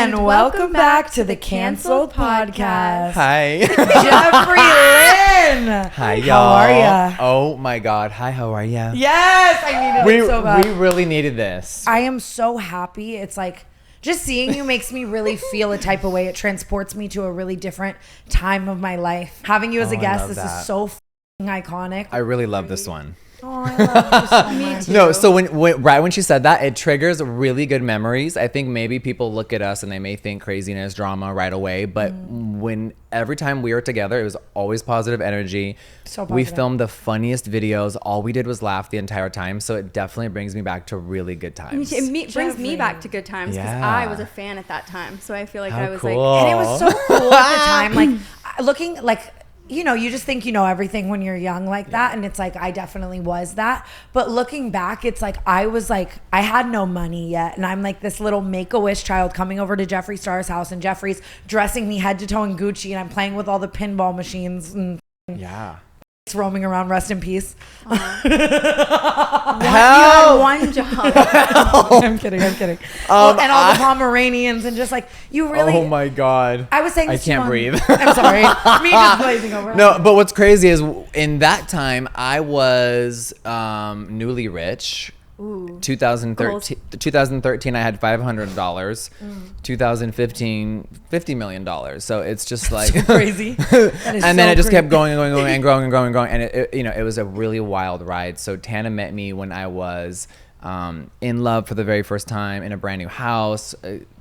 and welcome back to the Canceled Podcast. Hi. Jeffree Lynn. Hi, y'all. How are ya? Oh my God. Hi, how are ya? Yes, I needed it so bad. We really needed this. I am so happy. It's like, just seeing you makes me really feel a type of way. It transports me to a really different time of my life. Having you as a guest, this is so f***ing iconic. I really love this one. Oh, I love you so much. Me too. No, so when she said that, it triggers really good memories. I think maybe people look at us and they may think craziness, drama right away, but every time we were together, it was always positive energy. So We positive. filmed the funniest videos. All we did was laugh the entire time, so it definitely brings me back to really good times. It brings me Jeffree. back to good times because Yeah. I was a fan at that time. So I feel like How I was cool. like, And it was so cool at the time. Like, looking like, you know, you just think you know everything when you're young like that. And it's like, I definitely was that. But looking back, it's like, I was like, I had no money yet. And I'm like this little Make-A-Wish child coming over to Jeffree Star's house. And Jeffree's dressing me head to toe in Gucci. And I'm playing with all the pinball machines and Yeah. roaming around. Rest in peace. you had one job. I'm kidding. And all the Pomeranians and just like, you really. Oh my God. I was saying I this to you can't on- breathe. I'm sorry. Me just glazing over. No, but what's crazy is in that time I was newly rich. Ooh. 2013 I had $500. 2015 $50 million. So it's just like Crazy. and then it just kept going and growing and it was a really wild ride. So Tana met me when I was in love for the very first time in a brand new house,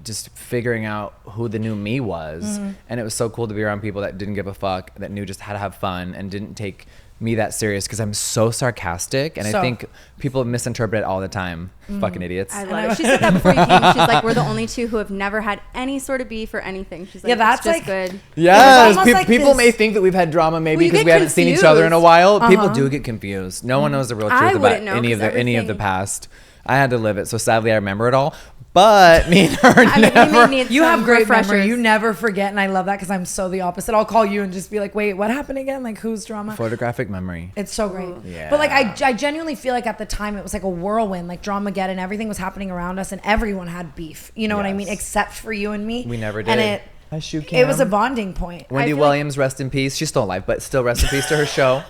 just figuring out who the new me was. And it was so cool to be around people that didn't give a fuck, that knew just how to have fun and didn't take me that serious, because I'm so sarcastic and I think people misinterpret it all the time. Fucking idiots. I love it. She said that before you came. She's like, we're the only two who have never had any sort of beef or anything. She's like, Yeah, that's it's just like- good. Yes, almost like people this- may think that we've had drama maybe Well, you because get we haven't seen each other in a confused. while. People do get confused. No one knows the real truth I about wouldn't know, any of 'cause the everything- past. I had to live it, so sadly I remember it all. But me and her I mean, never. we may need You have some great refreshers. memory. You never forget, and I love that because I'm so the opposite. I'll call you and just be like, "Wait, what happened again? Like, who's drama?" Photographic memory. It's so great. Yeah. But like, I genuinely feel like at the time it was like a whirlwind, like Dramageddon. Everything was happening around us, and everyone had beef. You know what I mean? Yes. Except for you and me. We never And did. Hi, Shoe it was a Cam. bonding point. Wendy feel like- Williams, rest in peace. She's still alive, but still rest in peace to her show.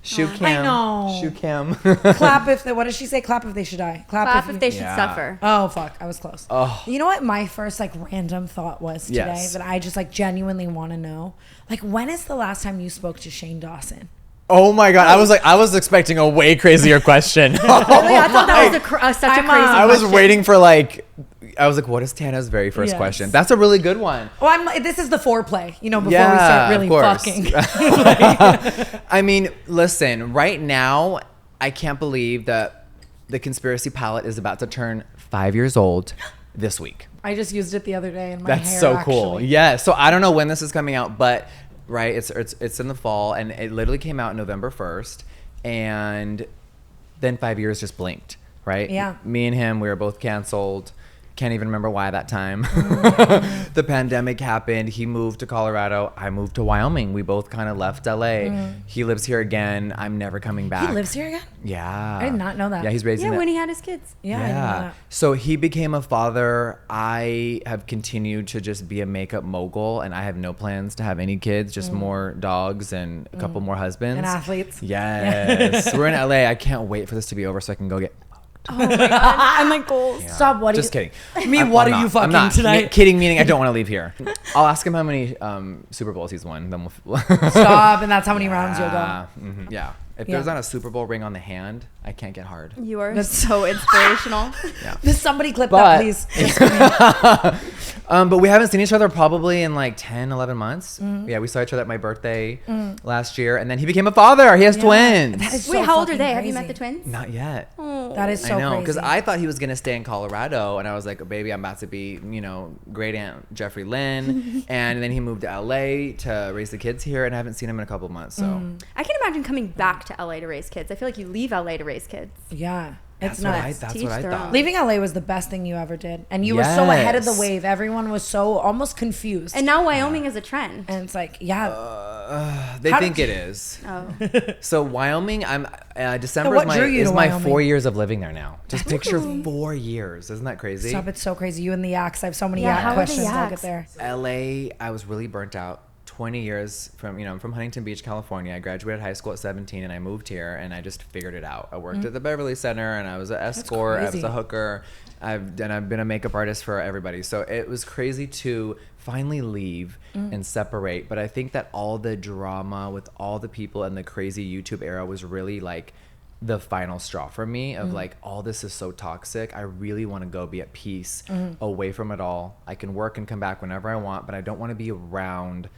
Shoe Cam. I know. Shoe Cam. Clap if they. What did she say? Clap if they should die. Clap if you- they should Yeah. suffer. Oh fuck! I was close. Oh. You know what my first like random thought was today Yes. that I just like genuinely want to know? Like, when is the last time you spoke to Shane Dawson? Oh my God! I was expecting a way crazier question. Really? I thought that was such a I'm, crazy I was question. waiting for I was like, what is Tana's very first Yes. question? That's a really good one. Well, this is the foreplay, you know, before we start really of course. fucking. I mean, listen, right now, I can't believe that the conspiracy palette is about to turn 5 years old this week. I just used it the other day in my That's hair. so cool. actually. Yeah. So I don't know when this is coming out, but right, it's in the fall, and it literally came out November 1st, and then 5 years just blinked. Right. Yeah. Me and him, we were both canceled. Can't even remember why that time. The pandemic happened. He moved to Colorado. I moved to Wyoming. We both kind of left LA. He lives here again. I'm never coming back. He lives here again? Yeah. I did not know that. Yeah, he's raising Yeah, it. when he had his kids. Yeah, I didn't know that. So he became a father. I have continued to just be a makeup mogul, and I have no plans to have any kids, just more dogs and a couple more husbands. And athletes. Yes. We're in LA. I can't wait for this to be over so I can go get. Oh my God. I'm like goals. Stop. What? Just kidding. Me, what are you fucking I'm not. tonight? Kidding, meaning I don't want to leave here. I'll ask him how many Super Bowls he's won. Then we'll. Stop. And that's how many rounds you'll go. Mhm, yeah. If Yeah. there's not a Super Bowl ring on the hand, I can't get hard. You are That's- so inspirational. Just somebody clip But- that, please. But we haven't seen each other probably in like 10, 11 months. Yeah, we saw each other at my birthday last year, and then he became a father. He has twins. That is Wait, so how old are fucking they? Have you crazy. met the twins? Not yet. Oh. That is so I know, crazy. because I thought he was gonna stay in Colorado, and I was like, "Baby, I'm about to be, great aunt Jeffree Lynn," and then he moved to LA to raise the kids here, and I haven't seen him in a couple months. So I can imagine coming back to LA to raise kids. I feel like you leave LA to raise kids. Yeah. It's That's what I, nuts. that's Teach what I their thought. own. Leaving LA was the best thing you ever did. And you were so ahead of the Yes. wave. Everyone was so almost confused. And now Wyoming is a trend. And it's like, yeah. They How think did it is. Oh. So Wyoming, I'm December what is drew you is to my Wyoming? 4 years of living there now. Just picture 4 years. Isn't that crazy? Stop, it's so crazy. You and the yaks. I have so many Yeah, yak how are the questions. I'll get yaks? there. LA, I was really burnt out. 20 years from, I'm from Huntington Beach, California. I graduated high school at 17 and I moved here and I just figured it out. I worked at the Beverly Center and I was an escort, I was crazy. a hooker. I've been a makeup artist for everybody. So it was crazy to finally leave and separate. But I think that all the drama with all the people and the crazy YouTube era was really like the final straw for me of like, all this is so toxic. I really want to go be at peace away from it all. I can work and come back whenever I want, but I don't want to be around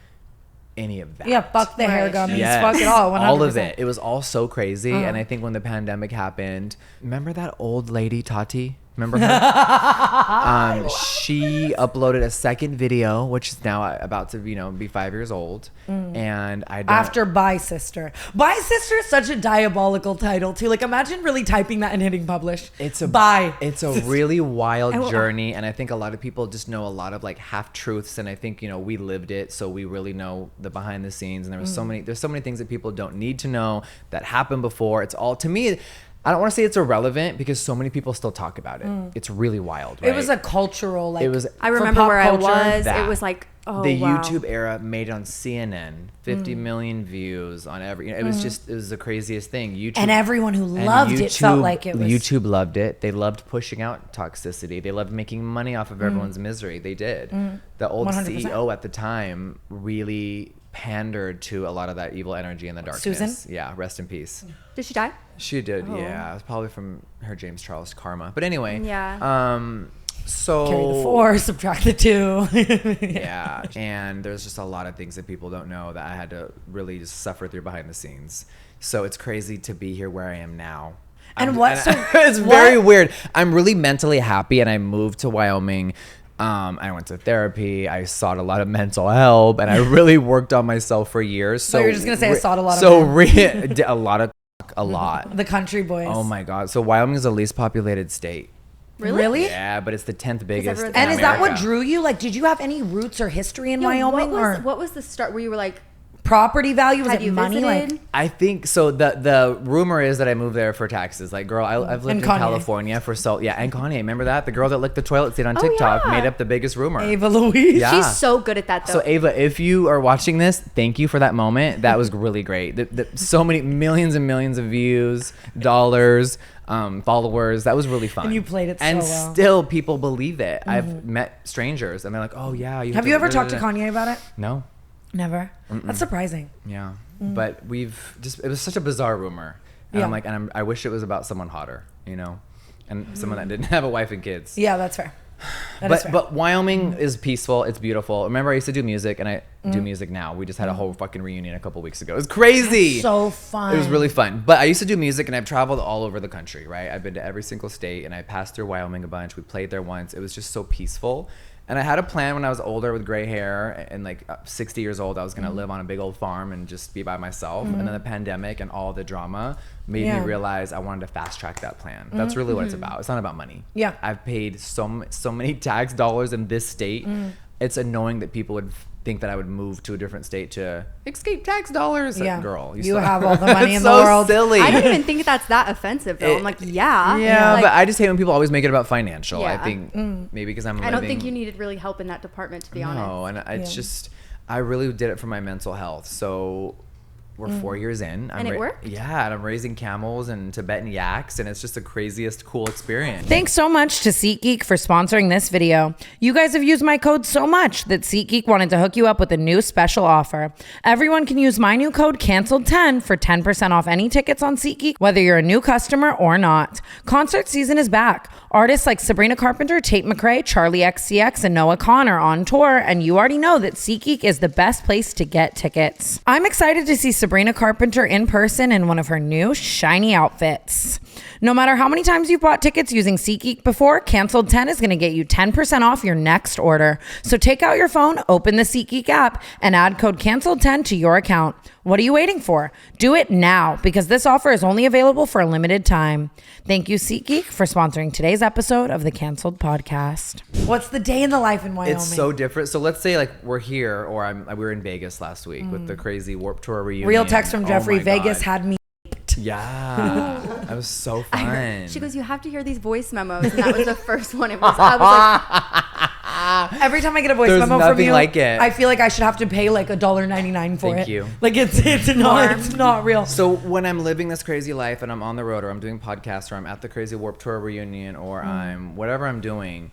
any of that. Yeah, fuck the hair Right. gummies. Yes. Fuck it all. 100%. All of it. It was all so crazy. And I think when the pandemic happened, remember that old lady, Tati? Remember her? She uploaded a second video, which is now about to, be 5 years old. And I don't. After Bye Sister. Bye Sister is such a diabolical title, too. Like, imagine really typing that and hitting publish. It's a Bye. It's a really wild will- journey, and I think a lot of people just know a lot of like half truths, and I think we lived it, so we really know the behind the scenes. And there's so many things that people don't need to know that happened before. It's all, to me, I don't want to say it's irrelevant because so many people still talk about it. It's really wild, right? It was a cultural, like, It was- I for remember pop where culture. I was. That. It was like, oh, the wow. YouTube era made it on CNN, 50 million views on every. It was just, it was the craziest thing. YouTube And everyone who and loved it felt like it was. YouTube loved it. They loved pushing out toxicity. They loved making money off of everyone's misery. They did. The old 100%. CEO at the time really pandered to a lot of that evil energy in the darkness. Susan? Yeah, rest in peace. Did she die? She did. Oh. Yeah, it was probably from her James Charles karma. But anyway. Yeah. So Carry the 4, subtract the 2. yeah, and there's just a lot of things that people don't know that I had to really just suffer through behind the scenes. So it's crazy to be here where I am now. And what? So It's very weird. I'm really mentally happy, and I moved to Wyoming. I went to therapy. I sought a lot of mental help, and I really worked on myself for years. So you were just gonna say I sought a lot of So men. a lot of a lot. The country boys. Oh my god! So Wyoming is the least populated state. Really? Yeah, but it's the 10th biggest. everyone's in And is that what America. drew you? Like, did you have any roots or history in Yeah, Wyoming, or what was the start where you were like, property value? Was had it you money? visited? Like, I think so. The rumor is that I moved there for taxes. Like, girl, I've lived And in Kanye. California for and Kanye. Remember that? The girl that licked the toilet seat on TikTok yeah. made up the biggest rumor. Ava Louise. Yeah. she's so good at that though. So Ava, if you are watching this, thank you for that moment. That was really great. So many millions and millions of views, dollars, followers. That was really fun. And you played it so and well. still people believe it. I've met strangers and they're like, oh yeah. Have you ever talked to Kanye about it? No. Never. That's surprising. Yeah, but it was such a bizarre rumor. And Yeah. I'm like, I wish it was about someone hotter, and someone that didn't have a wife and kids. Yeah, that's fair. That is fair. But Wyoming is peaceful. It's beautiful. Remember, I used to do music, and I do music now. We just had a whole fucking reunion a couple weeks ago. It was crazy. So fun. It was really fun. But I used to do music, and I've traveled all over the country, right? I've been to every single state, and I passed through Wyoming a bunch. We played there once. It was just so peaceful. And I had a plan when I was older with gray hair and like 60 years old, I was going to live on a big old farm and just be by myself. And then the pandemic and all the drama made Yeah. me realize I wanted to fast track that plan. That's really what it's about. It's not about money. Yeah. I've paid so many tax dollars in this state. It's annoying that people would think that I would move to a different state to escape tax dollars. Like, Yeah. girl, You still- have all the money It's in the so world. silly. I don't even think that's that offensive though. I'm like, yeah. Yeah, Like, but I just hate when people always make it about financial. I Yeah. think maybe because I'm I don't living- think you needed really help in that department, to be honest. No, and it's Yeah. just I really did it for my mental health. So we're 4 years in. And it worked? Yeah, and I'm raising camels and Tibetan yaks, and it's just the craziest cool experience. Thanks so much to SeatGeek for sponsoring this video. You guys have used my code so much that SeatGeek wanted to hook you up with a new special offer. Everyone can use my new code CANCELLED10 for 10% off any tickets on SeatGeek, whether you're a new customer or not. Concert season is back. Artists like Sabrina Carpenter, Tate McRae, Charlie XCX, and Noah Connor on tour, and you already know that SeatGeek is the best place to get tickets. I'm excited to see Sabrina Carpenter in person in one of her new shiny outfits. No matter how many times you've bought tickets using SeatGeek before, Canceled 10 is going to get you 10% off your next order. So take out your phone, open the SeatGeek app, and add code Canceled 10 to your account. What are you waiting for? Do it now, because this offer is only available for a limited time. Thank you, SeatGeek, for sponsoring today's episode of the Canceled Podcast. What's the day in the life in Wyoming? It's so different. So let's say like we're here, or we were in Vegas last week with the crazy Warped Tour reunion. Real text from Jeffree. Vegas had me. Yeah, that was so fun. She goes, you have to hear these voice memos. And that was the first one. I was like, every time I get a voice There's memo from nothing you, like it. I feel like I should have to pay like $1.99 for it. Thank you. Like it's not real. So when I'm living this crazy life and I'm on the road, or I'm doing podcasts, or I'm at the crazy Warped Tour reunion, or I'm whatever I'm doing,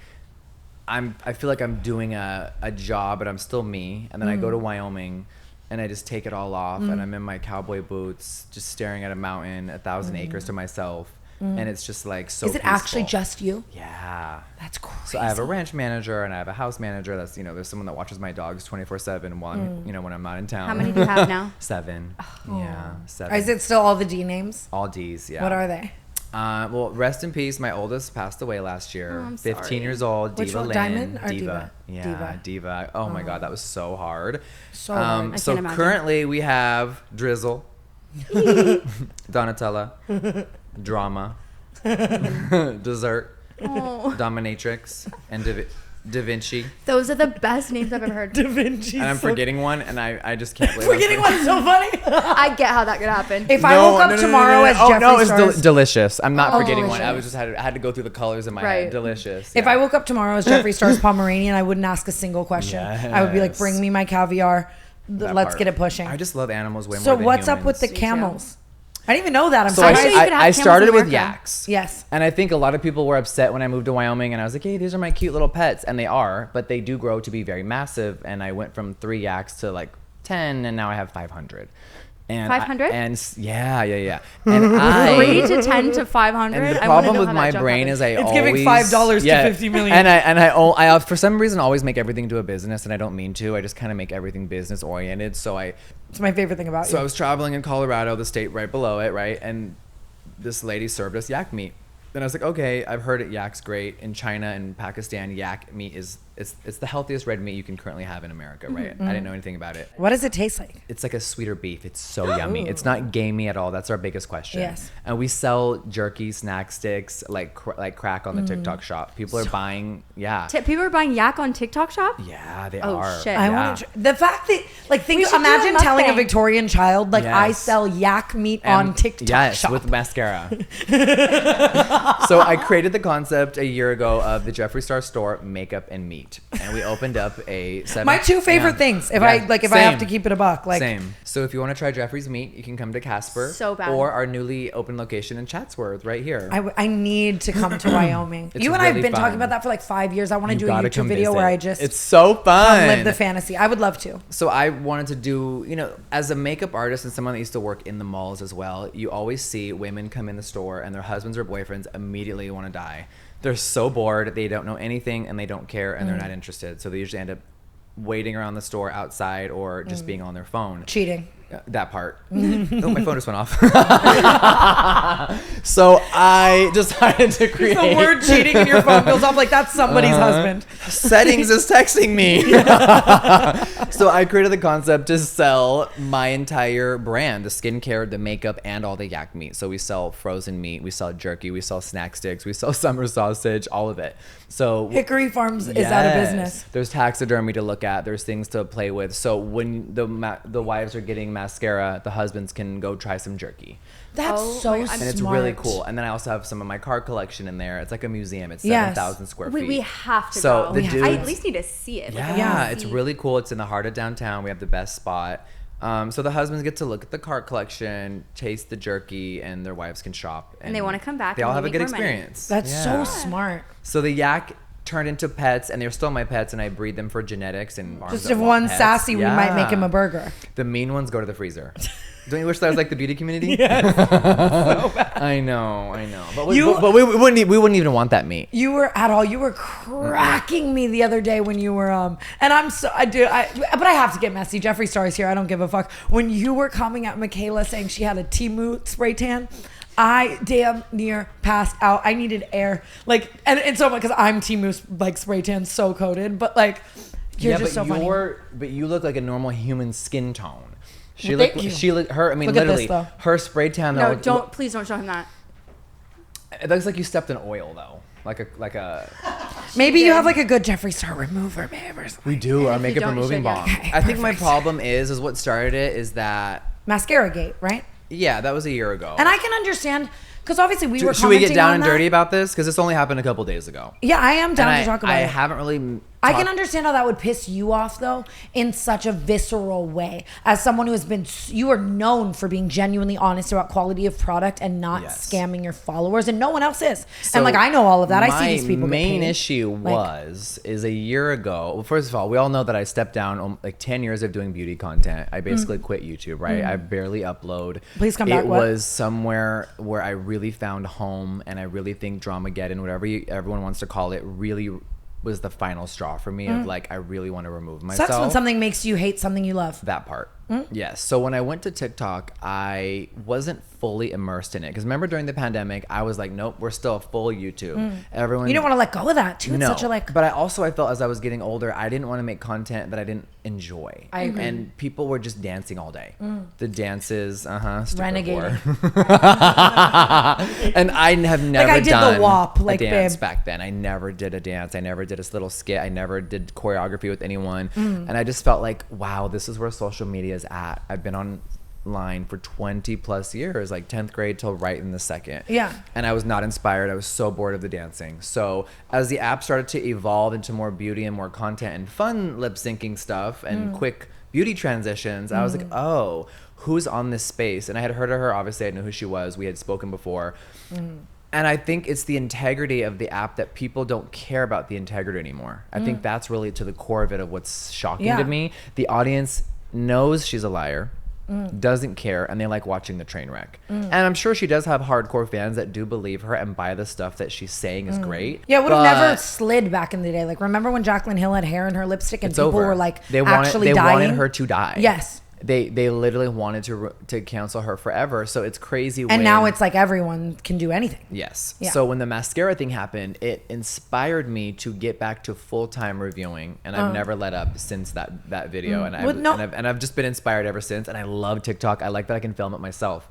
I feel like I'm doing a job, but I'm still me. And then I go to Wyoming and I just take it all off, and I'm in my cowboy boots, just staring at a mountain, 1,000 acres to myself. And it's just like so Is it peaceful. actually just you? Yeah. That's crazy. So I have a ranch manager and I have a house manager. That's, there's someone that watches my dogs 24/7 while I'm, when I'm not in town. how many do you have now? 7. Yeah, 7. Is it still all the D names? All D's, yeah. What are they? Well, rest in peace. My oldest passed away last year. I'm 15 sorry. years old. Which Diva one, Lynn. Diamond or Diva. Diva? Yeah, Diva. Oh my God, that was so hard. So hard. I So can't imagine. currently we have Drizzle, Donatella, Drama, Dessert, Oh, Dominatrix, and Da Vinci. those are the best names I've ever heard. Da Vinci. And I'm forgetting one, and I just can't believe Forgetting I'm one's so funny. I get how that could happen. If I woke up tomorrow as Jeffree no, it's Star's, delicious. I'm not Oh, forgetting one. I delicious. was had to go through the colors in my Right. head. Delicious. if yeah. I woke up tomorrow as Jeffree Star's Pomeranian, I wouldn't ask a single question. I would be like, Yes. bring me my caviar. That Let's part. get it pushing. I just love animals way So more than what's up with the humans. Me too. camels? I didn't even know that. I'm So Actually, you surprised. could have I camels started in with America. yaks. Yes. And I think a lot of people were upset when I moved to Wyoming, and I was like, hey, these are my cute little pets. And they are, but they do grow to be very massive. And I went from 3 yaks to like 10, and now I have 500. And 500? Yeah. And 3 to 10 to 500. And the I wanna problem know with how that my jump brain happened. is I It's always giving $5 to 50 million. And I for some reason always make everything to a business, and I don't mean to. I just kind of make everything business oriented. So It's my favorite thing about I you. was traveling in Colorado, the state right below it, right, and this lady served us yak meat. Then I was like, okay, I've heard it yak's great. In China and Pakistan, yak meat is it's the healthiest red meat you can currently have in America, right? I didn't know anything about it. What does it taste like? It's like a sweeter beef. It's so yummy. It's not gamey at all. That's our biggest question. Yes. And we sell jerky, snack sticks, like crack on the TikTok shop. People are buying, yeah. People are buying yak on TikTok Shop? Yeah, they Oh, are. shit. I Yeah. want to. The fact that, like, We should do a imagine telling a mukbang. Victorian child, like, I Yes. sell yak meat on And- TikTok yes, shop. with mascara. So I created the concept a year ago of the Jeffree Star store, makeup and meat, and we opened up a 7. My 2 favorite Yeah. things. If Yeah, I have same. to keep it a buck, like, Same. So if you want to try Jeffree's meat, you can come to Casper. So bad. Or our newly open location in Chatsworth, right here. I need to come to Wyoming. It's You and I have really been talking fun. about that for like 5 years. I want to You do a gotta YouTube come video visit. where I just It's so fun. live the fantasy. I would love to. So I wanted to do, as a makeup artist and someone that used to work in the malls as well, you always see women come in the store and their husbands or boyfriends immediately want to die. They're so bored, they don't know anything, and they don't care, and they're not interested. So they usually end up waiting around the store outside or just being on their phone. Cheating. That part. Oh, my phone just went off. So I decided to create The word cheating in your phone goes off like that's somebody's husband. settings is texting me. So I created the concept to sell my entire brand, the skincare, the makeup, and all the yak meat. So we sell frozen meat, we sell jerky, we sell snack sticks, we sell summer sausage, all of it. So Hickory Farms is out of business. There's taxidermy to look at. There's things to play with. So when the wives are getting mascara, the husbands can go try some jerky. That's Oh so my God. smart. And it's really cool. And then I also have some of my card collection in there. It's like a museum. It's Yes. 7,000 square feet. We have to So go. the I at dudes- least need to see it. Like, I Yeah, wanna it's see- really cool. It's in the heart of downtown. We have the best spot. So the husbands get to look at the cart collection, taste the jerky, and their wives can shop. And they wanna come back They and all they have a make good more money. experience. That's Yeah. so smart. So the yak turned into pets, and they're still my pets, and I breed them for genetics and farms Just that if want one pets. sassy, we might make him Yeah. a burger. The mean ones go to the freezer. Don't you wish that was like the beauty community? I know. But we wouldn't even want that meat. You were cracking me the other day when you were and I'm so but I have to get messy. Jeffree Star is here. I don't give a fuck. When you were coming at Michaela saying she had a Temu spray tan, I damn near passed out. I needed air. Like and so because I'm Temu like spray tan so coated, but like you're just so funny. But you look like a normal human skin tone. She Well, looked. thank you. She looked. Her. I mean, Look at this, literally, though. her spray tan. No, though, please don't show him that. It looks like you stepped in oil though. Like a. Maybe you have like a good Jeffree Star remover, babe, or something. We do our if you makeup don't, you removing should, balm. yeah. Okay, I think my perfect. problem is what started it is that Mascara Gate, right? yeah, that was a year ago. And I can understand because obviously we were. Should we get commenting down on and that. dirty about this? Because this only happened a couple days ago. Yeah, I am down And to talk about I it. haven't really. I can understand how that would piss you off, though, in such a visceral way. As someone who has been, you are known for being genuinely honest about quality of product and not Yes. scamming your followers, and no one else is. So and like I know all of that. I see these people. My main get paid. issue is a year ago. Well, first of all, we all know that I stepped down like 10 years of doing beauty content. I basically quit YouTube, right? I barely upload. Please come back, It what? was somewhere where I really found home, and I really think Dramageddon, whatever everyone wants to call it, really was the final straw for me of like I really want to remove myself. Sucks when something makes you hate something you love. That part. Yes. So when I went to TikTok, I wasn't fully immersed in it. Because remember during the pandemic, I was like, nope, we're still a full YouTube. Everyone. You don't want to let go of that too. It's No. such a like. But I felt as I was getting older, I didn't want to make content that I didn't enjoy. I agree. And people were just dancing all day. The dances, Renegading. And I have never I did the done WAP, a like, dance babe. back then. I never did a dance. I never did a little skit. I never did choreography with anyone. And I just felt like, wow, this is where social media is at. I've been online for 20 plus years, like 10th grade till right in the second. Yeah. And I was not inspired. I was so bored of the dancing. So as the app started to evolve into more beauty and more content and fun lip syncing stuff and quick beauty transitions, I was like, oh, who's on this space? And I had heard of her. Obviously, I knew who she was. We had spoken before. And I think it's the integrity of the app that people don't care about the integrity anymore. I think that's really to the core of it, of what's shocking Yeah. to me. The audience knows she's a liar, doesn't care, and they like watching the train wreck. And I'm sure she does have hardcore fans that do believe her and buy the stuff that she's saying is great. Yeah, it would have never but slid back in the day. Like, remember when Jaclyn Hill had hair in her lipstick and it's people over. were like They actually wanted dying? her to die. Yes. They literally wanted to cancel her forever. So it's crazy. And now it's like everyone can do anything. Yes. Yeah. So when the mascara thing happened, it inspired me to get back to full-time reviewing, and I've never let up since that video. And I've just been inspired ever since. And I love TikTok. I like that I can film it myself.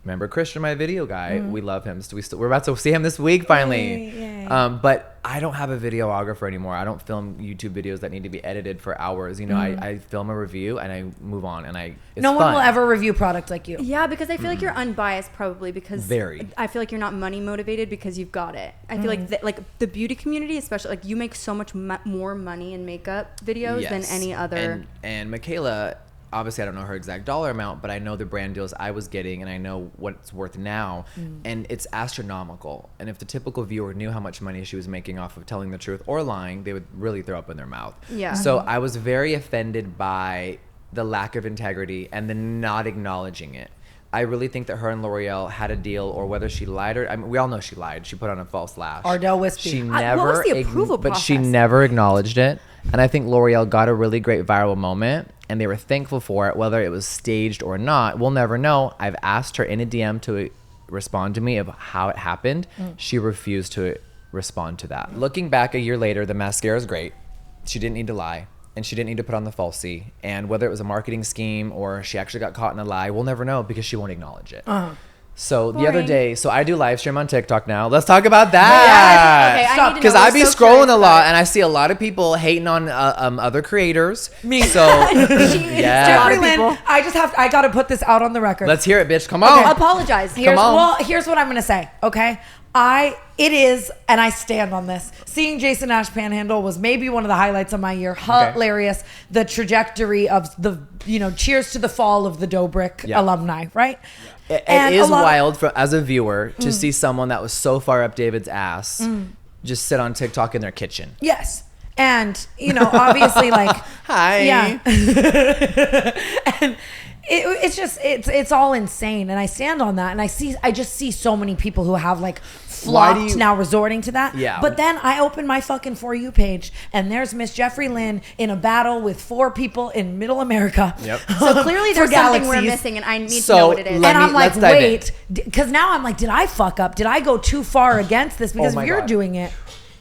Remember Christian, my video guy? We love him. So we're about to see him this week finally. Yay. But I don't have a videographer anymore. I don't film YouTube videos that need to be edited for hours. You know, I film a review and I move on, and it's No one fun. will ever review product like you. Yeah, because I feel like you're unbiased probably because Very. I feel like you're not money motivated because you've got it. I feel like the beauty community, especially, like you make so much more money in makeup videos than Yes. any other. And Michaela, obviously I don't know her exact dollar amount, but I know the brand deals I was getting, and I know what it's worth now, and it's astronomical. And if the typical viewer knew how much money she was making off of telling the truth or lying, they would really throw up in their mouth. Yeah. So I was very offended by the lack of integrity and the not acknowledging it. I really think that her and L'Oreal had a deal, or whether she lied, or I mean, we all know she lied. She put on a false lash. Ardell Wispy. She What never, was the approval but she process? never acknowledged it. And I think L'Oreal got a really great viral moment, and they were thankful for it. Whether it was staged or not, we'll never know. I've asked her in a DM to respond to me of how it happened. She refused to respond to that. Looking back a year later, the mascara is great. She didn't need to lie, and she didn't need to put on the falsie. And whether it was a marketing scheme or she actually got caught in a lie, we'll never know because she won't acknowledge it. So the other Boring. day, so I do live stream on TikTok now. Let's talk about that. Okay, I need to know. Because I We're be so scrolling curious a about lot, it. and I see a lot of people hating on other creators. Me. So yeah, lot Jeffree of Lynn, people. I got to put this out on the record. let's hear it, bitch. Come on. Apologize. Here's on. here's what I'm gonna say. Okay, it is, and I stand on this. Seeing Jason Ash panhandle was maybe one of the highlights of my year. Hilarious. The trajectory of the cheers to the fall of the Dobrik Yeah. alumni, right? It And is a lot- wild as a viewer to see someone that was so far up David's ass just sit on TikTok in their kitchen. Yes. And, obviously, like, Hi. yeah. And it's all insane. And I stand on that. And I just see so many people who have like flocked now resorting to that. Yeah. But then I open my fucking For You page and there's Miss Jeffree Lynn in a battle with 4 people in middle America. Yep. So clearly for there's something we're galaxies. missing, and I need So to know what it is. let And me- I'm like, let's dive in. wait, because now I'm like, did I fuck up? Did I go too far against this? Because Oh my if you're God. doing it,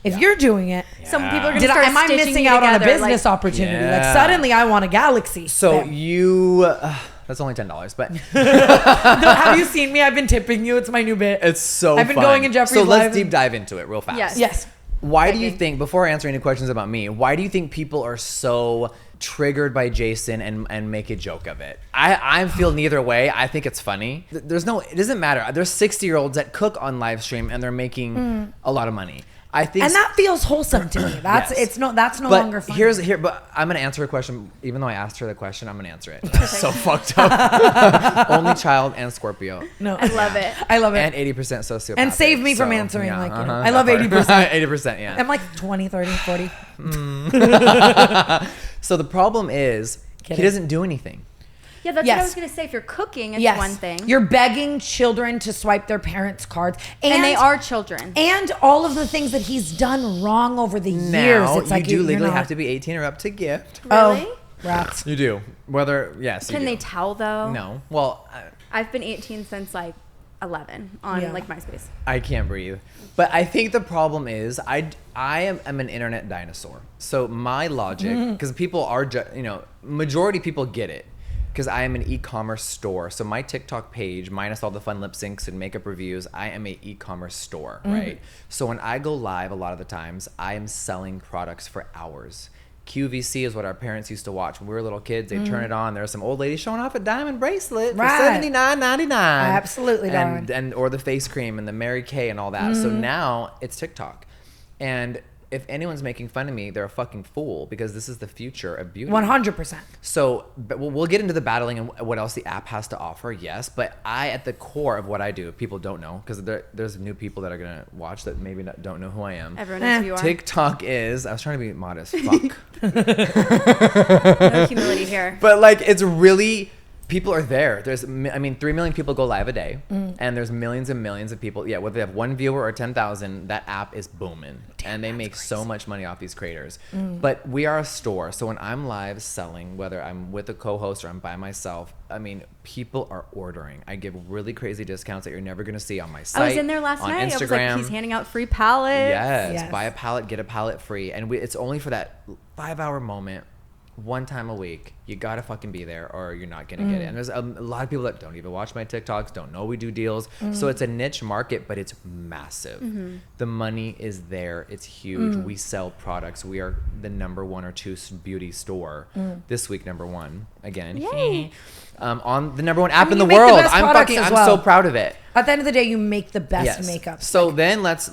you're doing it, Some people are gonna did start am I stitching missing you out on a together, business like, opportunity? Yeah. Like suddenly I want a galaxy. So There. you, That's only $10, but Have you seen me? I've been tipping you. It's my new bit. it's so I've been fun. going in Jeffree's So let's live deep dive into it real fast. Yes. Why do you think, before answering any questions about me, why do you think people are so triggered by Jason and make a joke of it? I feel neither way. I think it's funny. It doesn't matter. There's 60-year-olds that cook on live stream and they're making a lot of money. I think, and that feels wholesome to me. That's Yes. that's no longer funny. But I'm gonna answer a question. Even though I asked her the question, I'm gonna answer it. So fucked up. Only child and Scorpio. No, I love it. I love it. And 80% sociopathic. And save me from answering I love 80%. 80%, yeah. I'm like 20, 30, 40. So the problem is he doesn't do anything. Yeah, that's Yes. what I was going to say. If you're cooking, it's one thing. You're begging children to swipe their parents' cards. And they are children. And all of the things that he's done wrong over the years. Now, It's like you do legally not- have to be 18 or up to gift. Really? Oh, rats. You do. Yes. Can they tell, though? No. Well, I've been 18 since, like, 11 on, like, MySpace. I can't breathe. But I think the problem is I am an internet dinosaur. So my logic, because people are, majority people get it. Because I am an e-commerce store. So my TikTok page, minus all the fun lip syncs and makeup reviews, I am a e-commerce store, right? So when I go live, a lot of the times, I am selling products for hours. QVC is what our parents used to watch when we were little kids. They'd turn it on. There was some old lady showing off a diamond bracelet for $79.99. Absolutely, darling. And or the face cream and the Mary Kay and all that. So now it's TikTok. And if anyone's making fun of me, they're a fucking fool, because this is the future of beauty. 100%. So, but we'll get into the battling and what else the app has to offer, yes. But at the core of what I do, people don't know, because there's new people that are going to watch that maybe don't know who I am. Everyone knows who you are. TikTok is, I was trying to be modest, fuck. No humility here. But like, it's really, people are there. 3 million people go live a day, and there's millions and millions of people. Yeah, whether they have 1 viewer or 10,000, that app is booming, and they make so much money off these creators. But we are a store, so when I'm live selling, whether I'm with a co-host or I'm by myself, people are ordering. I give really crazy discounts that you're never going to see on my site. I was in there last on night. Instagram. I was like, he's handing out free pallets. Yes, buy a pallet, get a pallet free, and it's only for that 5-hour moment. One time a week, you gotta fucking be there or you're not gonna get it. And there's a lot of people that don't even watch my TikToks, don't know we do deals. So it's a niche market, but it's massive. The money is there. It's huge. We sell products. We are the number 1 or 2 beauty store. This week, number 1 again. Yay. On the number 1 app in the you make the world. best I'm products as well. so proud of it. At the end of the day, you make the best makeup. So then let's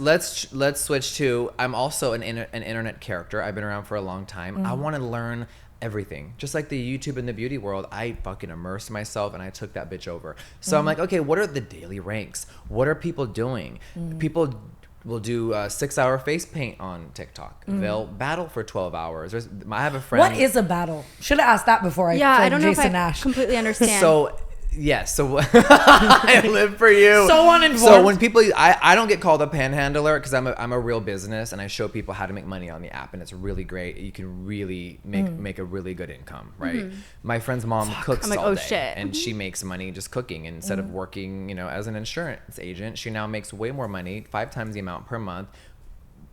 switch to, I'm also an internet character. I've been around for a long time. I want to learn everything. Just like the YouTube and the beauty world, I fucking immersed myself and I took that bitch over. So I'm like, okay, what are the daily ranks? What are people doing? People will do 6-hour face paint on TikTok. They'll battle for 12 hours. I have a friend. What is a battle? Should have asked that before I I don't know Jason if I Nash. completely understand. So yes, so I live for you. So uninformed. So when people, I don't get called a panhandler because I'm a real business and I show people how to make money on the app, and it's really great. You can really make a really good income, right? My friend's mom cooks all day, shit. and she makes money just cooking. And instead of working, as an insurance agent, she now makes way more money, 5 times the amount per month.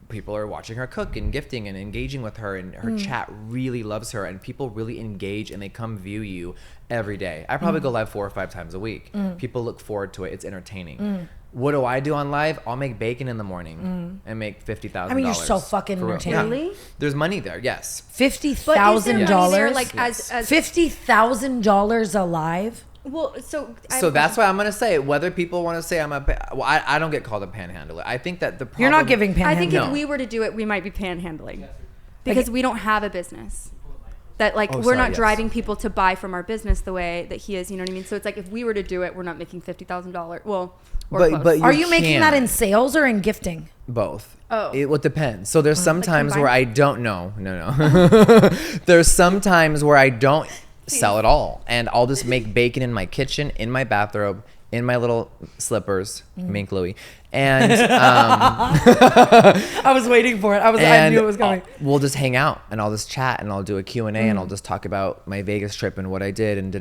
People are watching her cook and gifting and engaging with her, and her chat really loves her, and people really engage and they come view you every day. I probably go live 4 or 5 times a week. People look forward to it. It's entertaining. What do I do on live? I'll make bacon in the morning and make $50,000. You're so fucking entertaining. Really? There's money there, yes. $50,000. Like as $50,000 alive. well, so That's why I'm gonna say, whether people want to say I don't get called a panhandler. I think that the problem, You're not giving panhandling. I think if we were to do it, we might be panhandling because we don't have a business. That we're not driving people to buy from our business the way that he is, you know what I mean? So it's like if we were to do it, we're not making $50,000. Well, or close. But are you making that in sales or in gifting? Both. Oh. It depends. So there's some times where I don't know. No. There's some times where I don't sell it all, and I'll just make bacon in my kitchen, in my bathrobe, in my little slippers, Mink Louie, and I was waiting for it. I knew it was coming. We'll just hang out, and I'll just chat, and I'll do a Q&A, and I'll just talk about my Vegas trip and what I did, and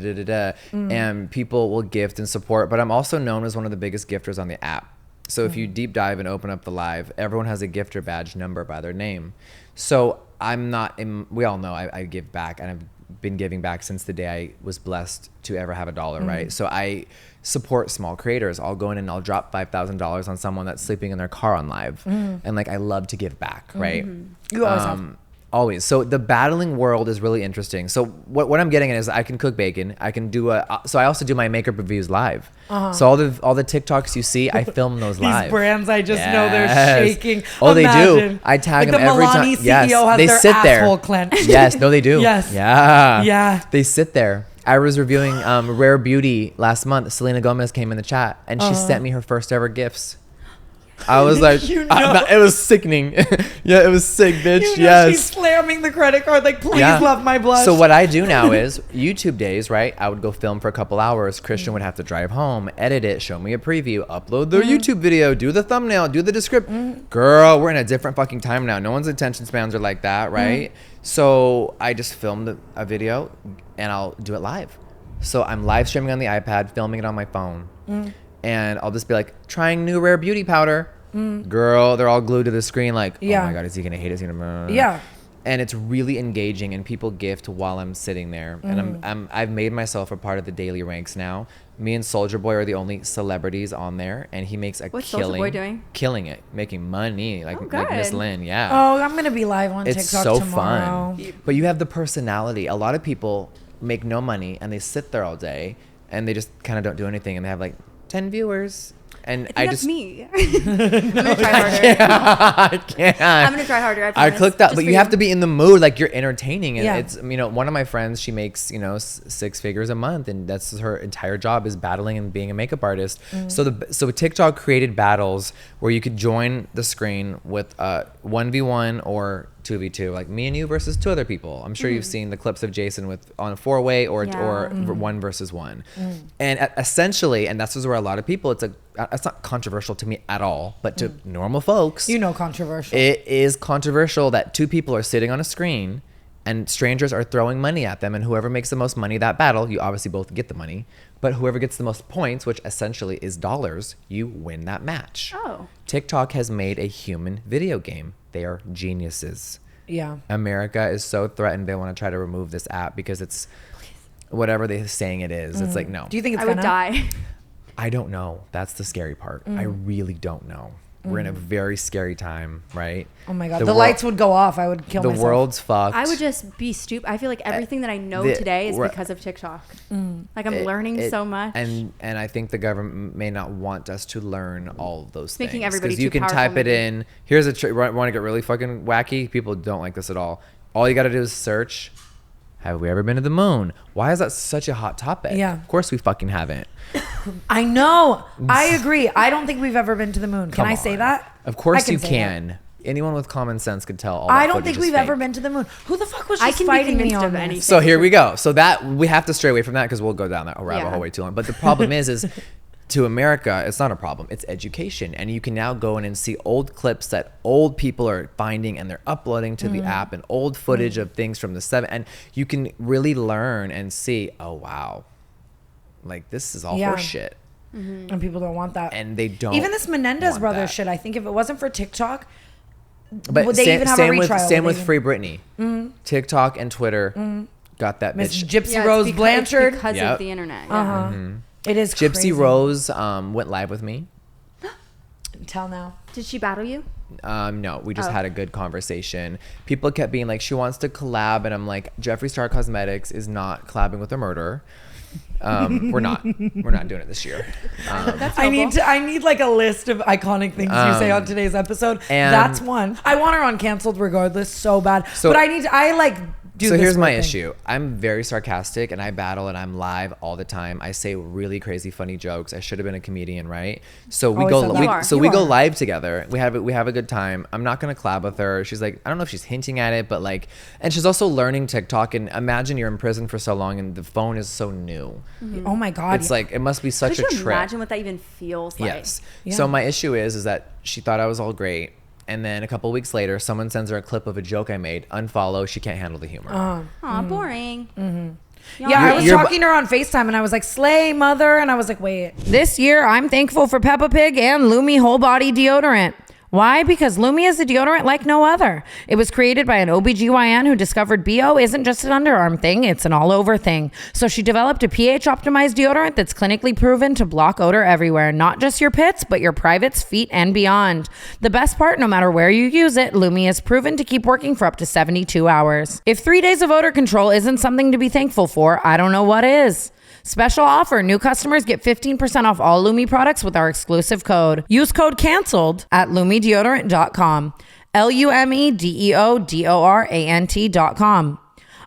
and people will gift and support. But I'm also known as one of the biggest gifters on the app. So if you deep dive and open up the live, everyone has a gifter badge number by their name. So I'm not. We all know I give back, and I've been giving back since the day I was blessed to ever have a dollar, right? So I support small creators. I'll go in and I'll drop $5,000 on someone that's sleeping in their car on live. And like, I love to give back, right? You always have. Always. So the battling world is really interesting. So what I'm getting at is I can cook bacon. I can do so I also do my makeup reviews live. So all the TikToks you see, I film those live. These brands, I just know they're shaking. Oh, they do. I tag them every time. The Milani CEO has they their sit asshole there. clenched. Yes, no, they do. Yes. Yeah. Yeah. They sit there. I was reviewing Rare Beauty last month. Selena Gomez came in the chat and she sent me her first ever gifts. I was like, it was sickening. Yeah, it was sick, bitch. She's slamming the credit card like, please love my blush. So what I do now is YouTube days, right? I would go film for a couple hours. Christian would have to drive home, edit it, show me a preview, upload the YouTube video, do the thumbnail, do the description. Girl, we're in a different fucking time now. No one's attention spans are like that, right? So I just filmed a video and I'll do it live. So I'm live streaming on the iPad, filming it on my phone. And I'll just be like, trying new Rare Beauty powder. Girl, they're all glued to the screen like, oh my God, is he going to hate us? Yeah. And it's really engaging and people gift while I'm sitting there. And I've made myself a part of the daily ranks now. Me and Soulja Boy are the only celebrities on there. And he makes a What's killing. Soulja Boy doing? Killing it. Making money. Like Miss Lynn. Yeah. Oh, I'm going to be live on it's TikTok so tomorrow. Fun. But you have the personality. A lot of people make no money and they sit there all day and they just kind of don't do anything. And they have like 10 viewers and I just that's me. I'm gonna try harder. I can't. I'm gonna try harder. I clicked that, but you have to be in the mood, like you're entertaining. And Yeah. it's, you know, one of my friends, she makes, you know, 6 figures a month, and that's her entire job is battling and being a makeup artist. So TikTok created battles where you could join the screen with 1v1 or 2v2, like me and you versus 2 other people. I'm sure you've seen the clips of Jason with on a 4-way or 1 versus 1. And essentially, and that's where a lot of people, it's not controversial to me at all, but to normal folks, You know, controversial. it is controversial that 2 people are sitting on a screen and strangers are throwing money at them, and whoever makes the most money that battle, you obviously both get the money, but whoever gets the most points, which essentially is dollars, you win that match. Oh. TikTok has made a human video game. They are geniuses. Yeah. America is so threatened they want to try to remove this app because it's whatever they're saying it is. It's like, no. Do you think it's I would die. I don't know. That's the scary part. I really don't know. We're in a very scary time, right? Oh my God. The lights would go off. I would kill myself. The world's fucked. I would just be stupid. I feel like everything that I know today is because of TikTok. Like I'm learning so much. And I think the government may not want us to learn all of those things. Making everybody Because you too can powerful type it maybe. in. Here's a want to get really fucking wacky? People don't like this at all. All you got to do is search, have we ever been to the moon? Why is that such a hot topic? Yeah. Of course we fucking haven't. I know. I agree. I don't think we've ever been to the moon. Can Come I say on. that? Of course I you say can. that. Anyone with common sense could tell all that I don't footage think is we've fake. ever been to the moon. Who the fuck was I just can be fighting me convinced on of this? anything. So here we go. So that we have to stray away from that because we'll go down that rabbit Yeah. hole way too long. But the problem is to America, it's not a problem. It's education. And you can now go in and see old clips that old people are finding and they're uploading to the app, and old footage of things from the 70s. And you can really learn and see, oh, wow, like this is all Yeah. horse shit. And people don't want that. And they don't. Even this Menendez want brothers that. shit, I think if it wasn't for TikTok, But would they even have a same retrial? Same Would with they Free Britney. TikTok and Twitter got that Miss bitch. Gypsy Yeah, Rose it's Blanchard. because Yep. of the internet. Yeah. It is Gypsy crazy. Rose went live with me. Tell now. Did she battle you? No, we just Oh. had a good conversation. People kept being like, she wants to collab, and I'm like, Jeffree Star Cosmetics is not collabing with a murderer. We're not doing it this year. That's I helpful. need like a list of iconic things you say on today's episode. and- That's one. I want her on canceled regardless so bad. So- but I like do So this here's my weird thing. issue. I'm very sarcastic and I battle and I'm live all the time. I say really crazy funny jokes. I should have been a comedian, right? So we Always go said that. You are. so You we go are. live together. We have a good time. I'm not going to collab with her. She's like, I don't know if she's hinting at it, but like, and she's also learning TikTok, and imagine you're in prison for so long and the phone is so new. Oh my God. It's like, it must be such Could a you trip. imagine what that even feels like? Yes. Yeah. So my issue is that she thought I was all great. And then a couple weeks later, someone sends her a clip of a joke I made. Unfollow. She can't handle the humor. Aw, boring. Yeah, I was You're- talking to her on FaceTime and I was like, slay, mother. And I was like, wait. This year, I'm thankful for Peppa Pig and Lumi Whole Body Deodorant. Why? Because Lumi is a deodorant like no other. It was created by an OBGYN who discovered BO isn't just an underarm thing, it's an all over thing. So she developed a pH optimized deodorant that's clinically proven to block odor everywhere, not just your pits, but your privates, feet, and beyond. The best part, no matter where you use it, Lumi is proven to keep working for up to 72 hours. If 3 days of odor control isn't something to be thankful for, I don't know what is. Special offer. New customers get 15% off all Lumi products with our exclusive code. Use code CANCELLED at LumiDeodorant.com. LumiDeodorant.com.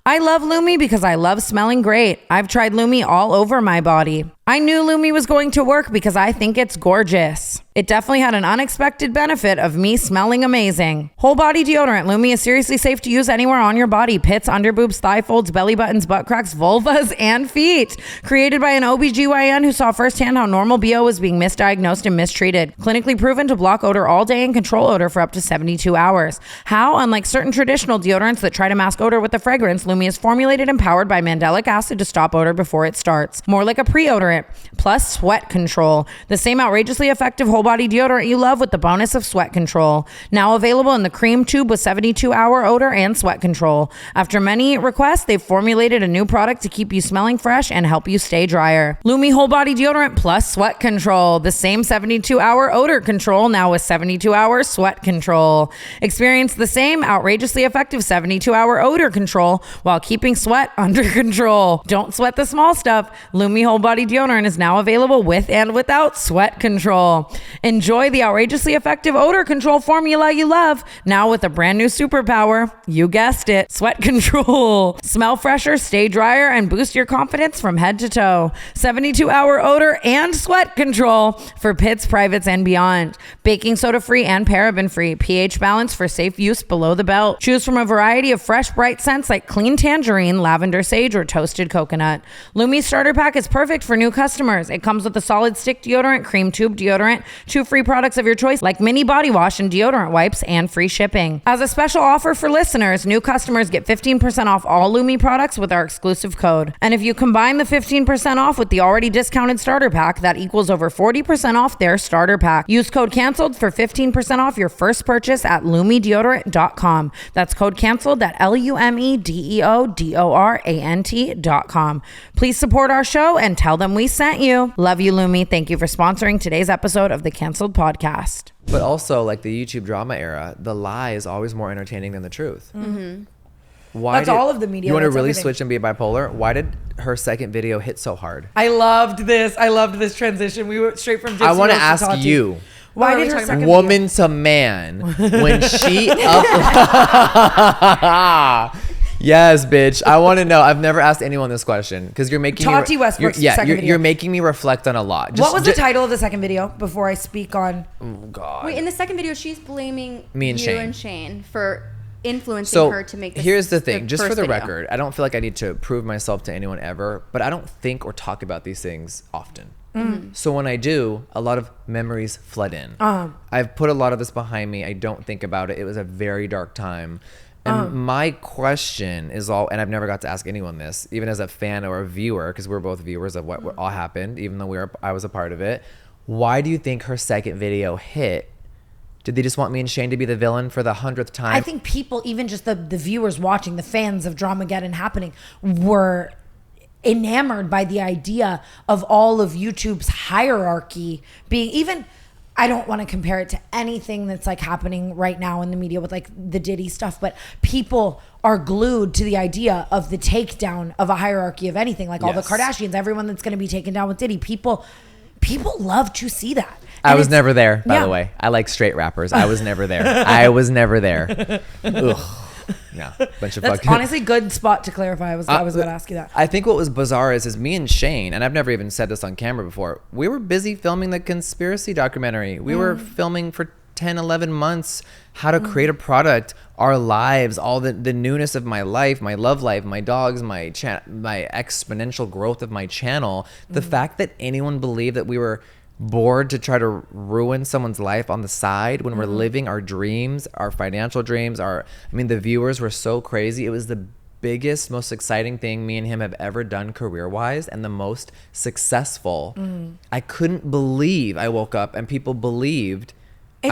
I love Lumi because I love smelling great. I've tried Lumi all over my body. I knew Lumi was going to work because I think it's gorgeous. It definitely had an unexpected benefit of me smelling amazing. Whole body deodorant. Lumi is seriously safe to use anywhere on your body. Pits, underboobs, thigh folds, belly buttons, butt cracks, vulvas, and feet. Created by an OBGYN who saw firsthand how normal BO was being misdiagnosed and mistreated. Clinically proven to block odor all day and control odor for up to 72 hours. How? Unlike certain traditional deodorants that try to mask odor with a fragrance, Lumi is formulated and powered by mandelic acid to stop odor before it starts. More like a pre-odorant. Plus sweat control. The same outrageously effective whole body deodorant you love with the bonus of sweat control. Now available in the cream tube with 72-hour odor and sweat control. After many requests, they've formulated a new product to keep you smelling fresh and help you stay drier. Lumi whole body deodorant plus sweat control. The same 72-hour odor control now with 72-hour sweat control. Experience the same outrageously effective 72-hour odor control while keeping sweat under control. Don't sweat the small stuff. Lumi whole body deodorant is now available with and without sweat control. Enjoy the outrageously effective odor control formula you love, now with a brand new superpower. You guessed it, sweat control. Smell fresher, stay drier, and boost your confidence from head to toe. 72-hour odor and sweat control for pits, privates, and beyond. Baking soda free and paraben free. pH balance for safe use below the belt. Choose from a variety of fresh, bright scents like clean tangerine, lavender sage, or toasted coconut. Lumi's starter pack is perfect for new customers. It comes with a solid stick deodorant, cream tube deodorant, 2 free products of your choice like mini body wash and deodorant wipes, and free shipping. As a special offer for listeners, new customers get 15% off all Lumi products with our exclusive code. And if you combine the 15% off with the already discounted starter pack, that equals over 40% off their starter pack. Use code CANCELLED for 15% off your first purchase at LumiDeodorant.com. That's code CANCELLED at LumiDeodorant.com. Please support our show and tell them we sent you. Love you, Lumi. Thank you for sponsoring today's episode of the Canceled Podcast. But also, like the YouTube drama era, the lie is always more entertaining than the truth. Mm-hmm. That's all of the media. You want to really switch and be bipolar? Why did her second video hit so hard? I loved this transition. We went straight from Gypsy I want to Rose ask you. Why did her second woman to man when she Yes, bitch. I want to know. I've never asked anyone this question because you're making Tati Westbrook's second video. You're making me reflect on a lot. What was the title of the second video before I speak on? Oh God. Wait, in the second video, she's blaming me and you Shane. and Shane for influencing her to make this. Here's the thing, just for the video. record, I don't feel like I need to prove myself to anyone ever, but I don't think or talk about these things often. Mm-hmm. So when I do, a lot of memories flood in. I've put a lot of this behind me. I don't think about it. It was a very dark time. And my question is all, and I've never got to ask anyone this, even as a fan or a viewer, because we're both viewers of what all happened, even though I was a part of it. Why do you think her second video hit? Did they just want me and Shane to be the villain for the 100th time? I think people, even just the viewers watching, the fans of Dramageddon happening, were enamored by the idea of all of YouTube's hierarchy being even... I don't want to compare it to anything that's like happening right now in the media with like the Diddy stuff, but people are glued to the idea of the takedown of a hierarchy of anything, like all the Kardashians, everyone that's going to be taken down with Diddy. People love to see that. I was never there, by the way. I like straight rappers. I was never there. I was never there. Ugh. Yeah, bunch of That's fucking... honestly good spot to clarify. I was going to ask you that. I think what was bizarre is me and Shane, and I've never even said this on camera before, we were busy filming the conspiracy documentary. We were filming for 10, 11 months how to create a product, our lives, all the newness of my life, my love life, my dogs, my exponential growth of my channel. The fact that anyone believed that we were bored to try to ruin someone's life on the side when we're living our dreams, our financial dreams, the viewers were so crazy. It was the biggest, most exciting thing me and him have ever done career-wise, and the most successful. I couldn't believe I woke up and people believed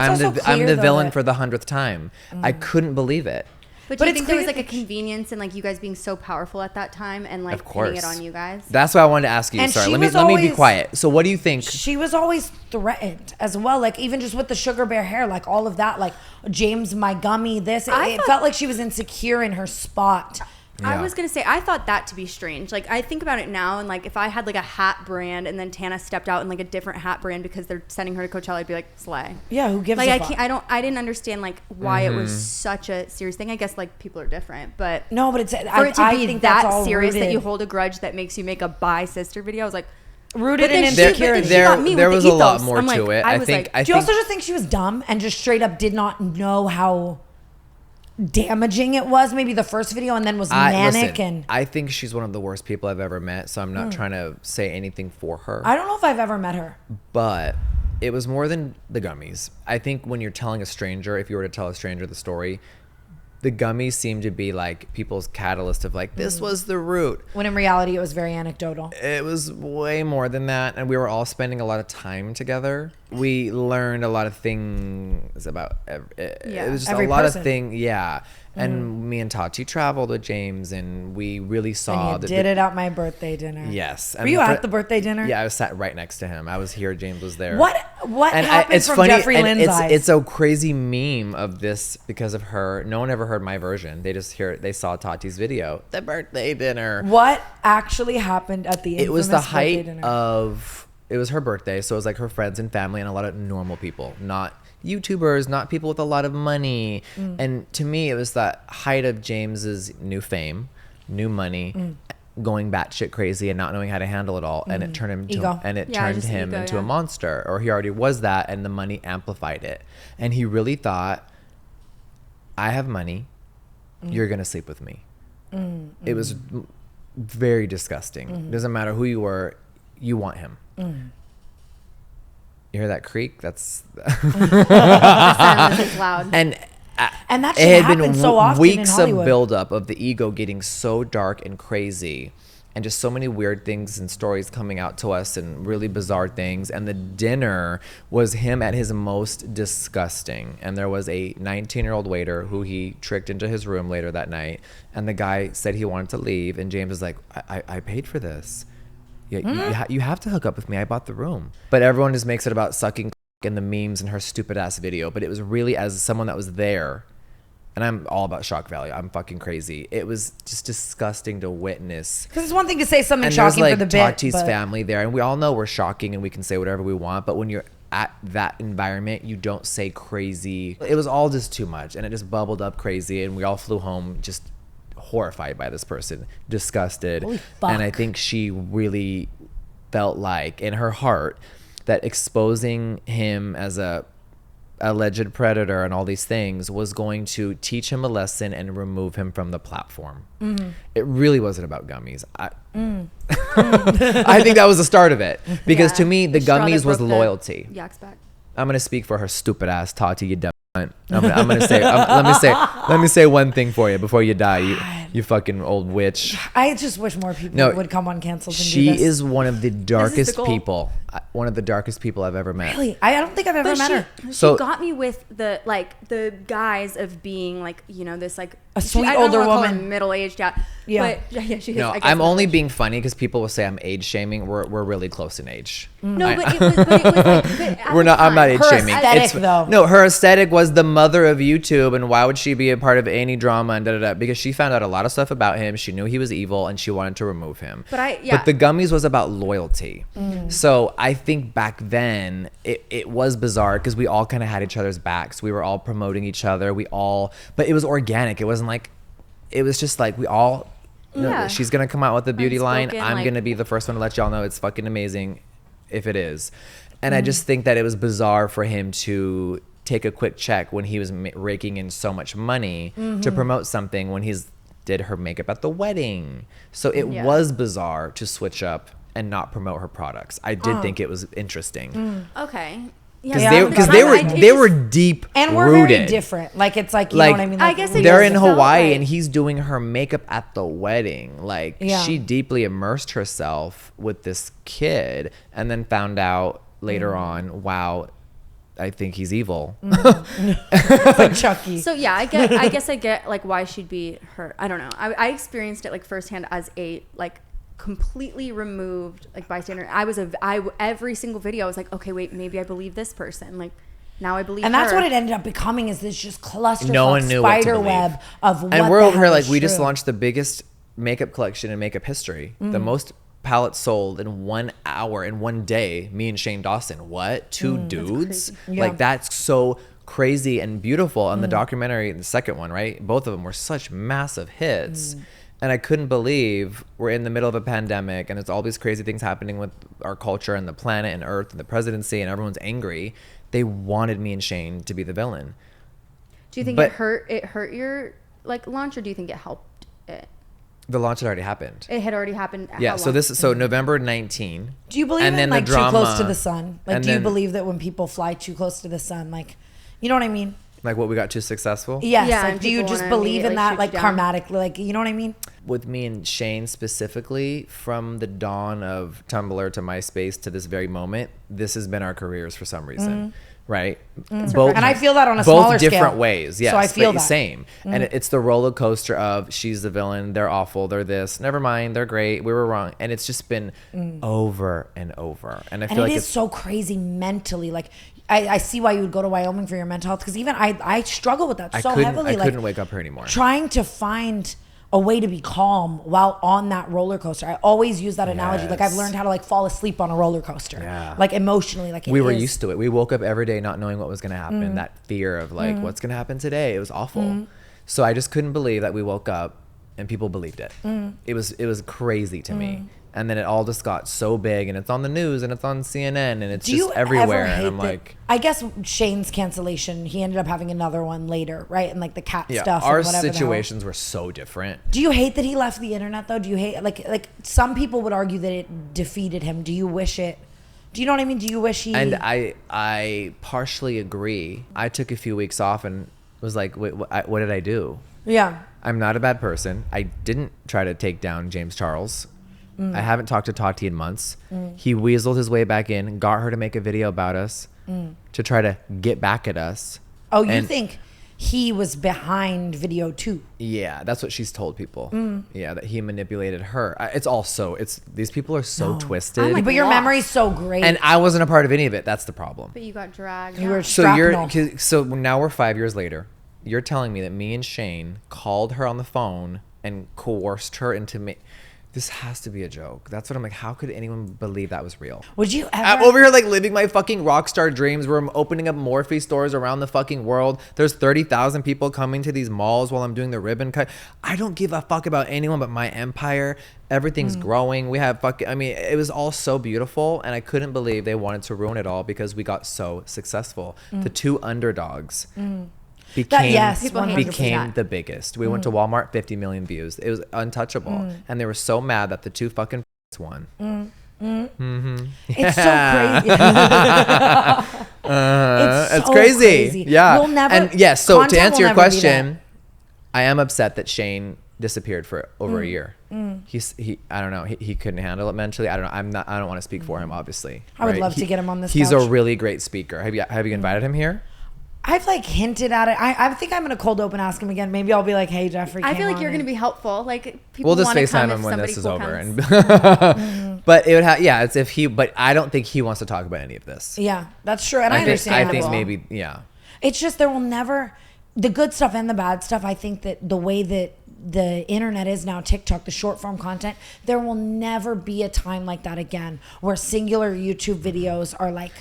I'm the villain for the 100th time. I couldn't believe it. But do you think there was like a convenience in like you guys being so powerful at that time and like putting it on you guys? That's what I wanted to ask you. And sorry, let me be quiet. So what do you think? She was always threatened as well. Like even just with the sugar bear hair, like all of that, like James, my gummy, this. It felt like she was insecure in her spot. I was going to say, I thought that to be strange. Like, I think about it now, and like, if I had like a hat brand and then Tana stepped out in like a different hat brand because they're sending her to Coachella, I'd be like, slay. Yeah, who gives like, a fuck? I didn't understand like why it was such a serious thing. I guess like people are different, but no, but it's I think that serious that you hold a grudge that makes you make a bi sister video. I was like, rooted in insecurity. There was a lot more to it. I think. Do you also just think she was dumb and just straight up did not know how damaging it was? Maybe the first video, and then was manic. And I think she's one of the worst people I've ever met, so I'm not trying to say anything for her. I don't know if I've ever met her, but it was more than the gummies. I think when you're telling a stranger, if you were to tell a stranger the story, the gummies seem to be like people's catalyst of like, this was the root. When in reality, it was very anecdotal. It was way more than that. And we were all spending a lot of time together. We learned a lot of things about, it was just a lot of things. Yeah. And me and Tati traveled with James, and we really saw and you did it at my birthday dinner. Yes. Were you at the birthday dinner? Yeah, I was sat right next to him. I was here. James was there. What happened from Jeffree Lynn's eyes? It's a crazy meme of this because of her. No one ever heard my version. They saw Tati's video, the birthday dinner. What actually happened at the infamous It was the birthday height dinner? of, it was her birthday, so it was like her friends and family and a lot of normal people, not YouTubers, not people with a lot of money. And to me, it was that height of James's new fame, new money, going batshit crazy and not knowing how to handle it all, and it turned him into a monster. Or he already was that, and the money amplified it. And he really thought, I have money, you're gonna sleep with me. It was very disgusting. Doesn't matter who you were, you want him. You hear that creak? That's the silence is loud. And that shit happens so often weeks in Hollywood. of buildup of the ego getting so dark and crazy, and just so many weird things and stories coming out to us, and really bizarre things. And the dinner was him at his most disgusting. And there was a 19-year-old waiter who he tricked into his room later that night, and the guy said he wanted to leave, and James was like, I paid for this. You have to hook up with me. I bought the room. But everyone just makes it about sucking and the memes and her stupid ass video. But it was really, as someone that was there, and I'm all about shock value. I'm fucking crazy. It was just disgusting to witness. Because it's one thing to say something and shocking like for the bit. Tati's family there, and we all know we're shocking and we can say whatever we want. But when you're at that environment, you don't say crazy. It was all just too much, and it just bubbled up crazy. And we all flew home just horrified by this person, disgusted. Holy fuck. And I think she really felt like in her heart that exposing him as a alleged predator and all these things was going to teach him a lesson and remove him from the platform. It really wasn't about gummies. I think that was the start of it, because to me the gummies was loyalty. Yak's back. I'm gonna speak for her stupid ass, Tati, you dumb cunt. I'm gonna say let me say one thing for you before you die, you fucking old witch. I just wish more people would come on Canceled and she do this. is one of the darkest people. One of the darkest people I've ever met. Really? I don't think I've ever met her. She got me with the guise of being like, you know, this like a sweet older woman, middle-aged. Yeah. But yeah, she is. No, I'm only being funny because people will say I'm age shaming. We're really close in age. No, but it was like, we're not. I'm not age shaming. Aesthetic, though. No, her aesthetic was the mother of YouTube, and why would she be a part of any drama and da da da? Because she found out a lot of stuff about him. She knew he was evil, and she wanted to remove him. But the gummies was about loyalty. So I think back then it was bizarre because we all kind of had each other's backs. We were all promoting each other. But it was organic. It wasn't like, it was just like we all. No, she's gonna come out with a beauty line. I'm gonna be the first one to let y'all know it's fucking amazing, if it is. And I just think that it was bizarre for him to take a quick check when he was raking in so much money to promote something when he's did her makeup at the wedding. So it was bizarre to switch up and not promote her products. I did think it was interesting. Okay. Because they were deep and we're rooted. very different. Like it's like, you know what I mean? Like, I guess they're in Hawaii and he's doing her makeup at the wedding. Like she deeply immersed herself with this kid, and then found out later on, wow, I think he's evil. It's like Chucky. So yeah, I guess I get like why she'd be hurt. I don't know. I experienced it like firsthand as a like completely removed like bystander. Every single video I was like, okay, wait, maybe I believe this person. Like now I believe and that's her. what it ended up becoming, is this just clusterfuck No one knew what to spider believe. web of what And we're the over here hell like is we just true. launched the biggest makeup collection in makeup history. The most palettes sold in 1 hour in one day. Me and Shane Dawson. What? Two dudes? Yeah. Like that's so crazy and beautiful. And the documentary, the second one, right? Both of them were such massive hits. And I couldn't believe we're in the middle of a pandemic and it's all these crazy things happening with our culture and the planet and Earth and the presidency and everyone's angry. They wanted me and Shane to be the villain. Do you think But- it hurt your like launch, or do you think it helped it? The launch had already happened. It had already happened. Yeah, how so long? this is November 19. Do you believe and in then like the too close to drama- the sun? Like, and do you then- believe that when people fly too close to the sun, like, you know what I mean? Like what we got too successful? Yes. Yeah, like, and do you people just wanna believe in immediately that, shoot like you down. karmatically? Like, you know what I mean? With me and Shane specifically, from the dawn of Tumblr to MySpace to this very moment, this has been our careers for some reason, right? Both, And I feel that on a both smaller different scale. ways. Yes, So I feel but that. same. And it's the roller coaster of she's the villain, they're awful, they're this. Never mind, they're great. We were wrong, and it's just been over and over. And I And feel it like is it's so crazy mentally. Like, I see why you would go to Wyoming for your mental health, because even I struggle with that so heavily. I Like, couldn't wake up here anymore. trying to find a way to be calm while on that roller coaster. I always use that analogy. Like, I've Yes. learned how to like fall asleep on a roller coaster. Yeah. Like emotionally, like We were used to it. We woke up every day not knowing what was going to happen. That fear of like, what's going to happen today? It was awful. So I just couldn't believe that we woke up and people believed it. It was crazy to me. And then it all just got so big, and it's on the news, and it's on CNN, and it's Do just you everywhere. ever And hate I'm that- like, I guess Shane's cancellation, he ended up having another one later, right? And like the cat yeah, stuff. our and whatever the hell. situations were so different. Do you hate that he left the internet though? Do you hate like some people would argue that it defeated him? Do you wish it? Do you know what I mean? Do you wish he? And I partially agree. I took a few weeks off and was like, wait, what did I do? Yeah. I'm not a bad person. I didn't try to take down James Charles. I haven't talked to Tati in months. He weaseled his way back in, got her to make a video about us to try to get back at us. Oh, you And- think he was behind video 2? Yeah, that's what she's told people. Yeah, that he manipulated her. These people are so twisted. I'm like, But your lost. memory's so great. and I wasn't a part of any of it. That's the problem. But you got dragged. You were out. So now we're 5 years later. You're telling me that me and Shane called her on the phone and coerced her into me. This has to be a joke. That's what I'm like. How could anyone believe that was real? Would you I'm ever? over here like living my fucking rock star dreams where I'm opening up Morphe stores around the fucking world. There's 30,000 people coming to these malls while I'm doing the ribbon cut. I don't give a fuck about anyone but my empire. Everything's growing. We have it was all so beautiful, and I couldn't believe they wanted to ruin it all because we got so successful. The two underdogs became, yes, People hate 100%. became the biggest. We went to Walmart, 50 million views. It was untouchable. And they were so mad that the two fucking won. It's so crazy. It's so crazy. Yeah. We'll never. And yes, so to content answer will your never be question, I am upset that Shane disappeared for over a year. He I don't know, he couldn't handle it mentally. I don't know. I don't want to speak for him, obviously. I would right? love to get him on this He's couch. a really great speaker. Have you invited him here? I've like hinted at it. I think I'm gonna cold open ask him again. Maybe I'll be like, "Hey, Jeffree." I feel like you're going to be helpful. Like people We'll just want to come FaceTime if him when somebody this is cool over. comes. And but it would have, yeah, it's if he, but I don't think he wants to talk about any of this. Yeah, that's true, and I I understand. think that. maybe, yeah. It's just there will never the good stuff and the bad stuff. I think that the way that the internet is now, TikTok, the short form content, there will never be a time like that again where singular YouTube videos are like.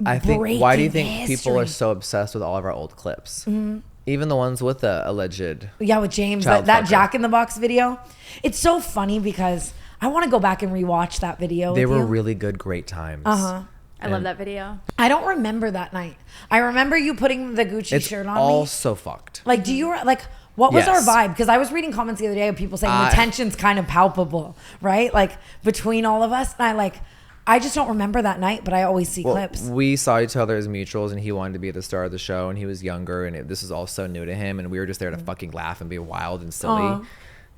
I think, why do you think history. people are so obsessed with all of our old clips? Even the ones with the alleged. Yeah, with James, Child that fucker. Jack in the Box video. It's so funny because I want to go back and rewatch that video. They with were you. really good, great times. I love that video. I don't remember that night. I remember you putting the Gucci It's shirt on all me. so fucked. Like, do you like what was Yes. our vibe? Because I was reading comments the other day of people saying the tension's kind of palpable, right? Like between all of us. And I just don't remember that night, but I always see clips. We saw each other as mutuals, and he wanted to be the star of the show, and he was younger, and this is all so new to him, and we were just there to fucking laugh and be wild and silly.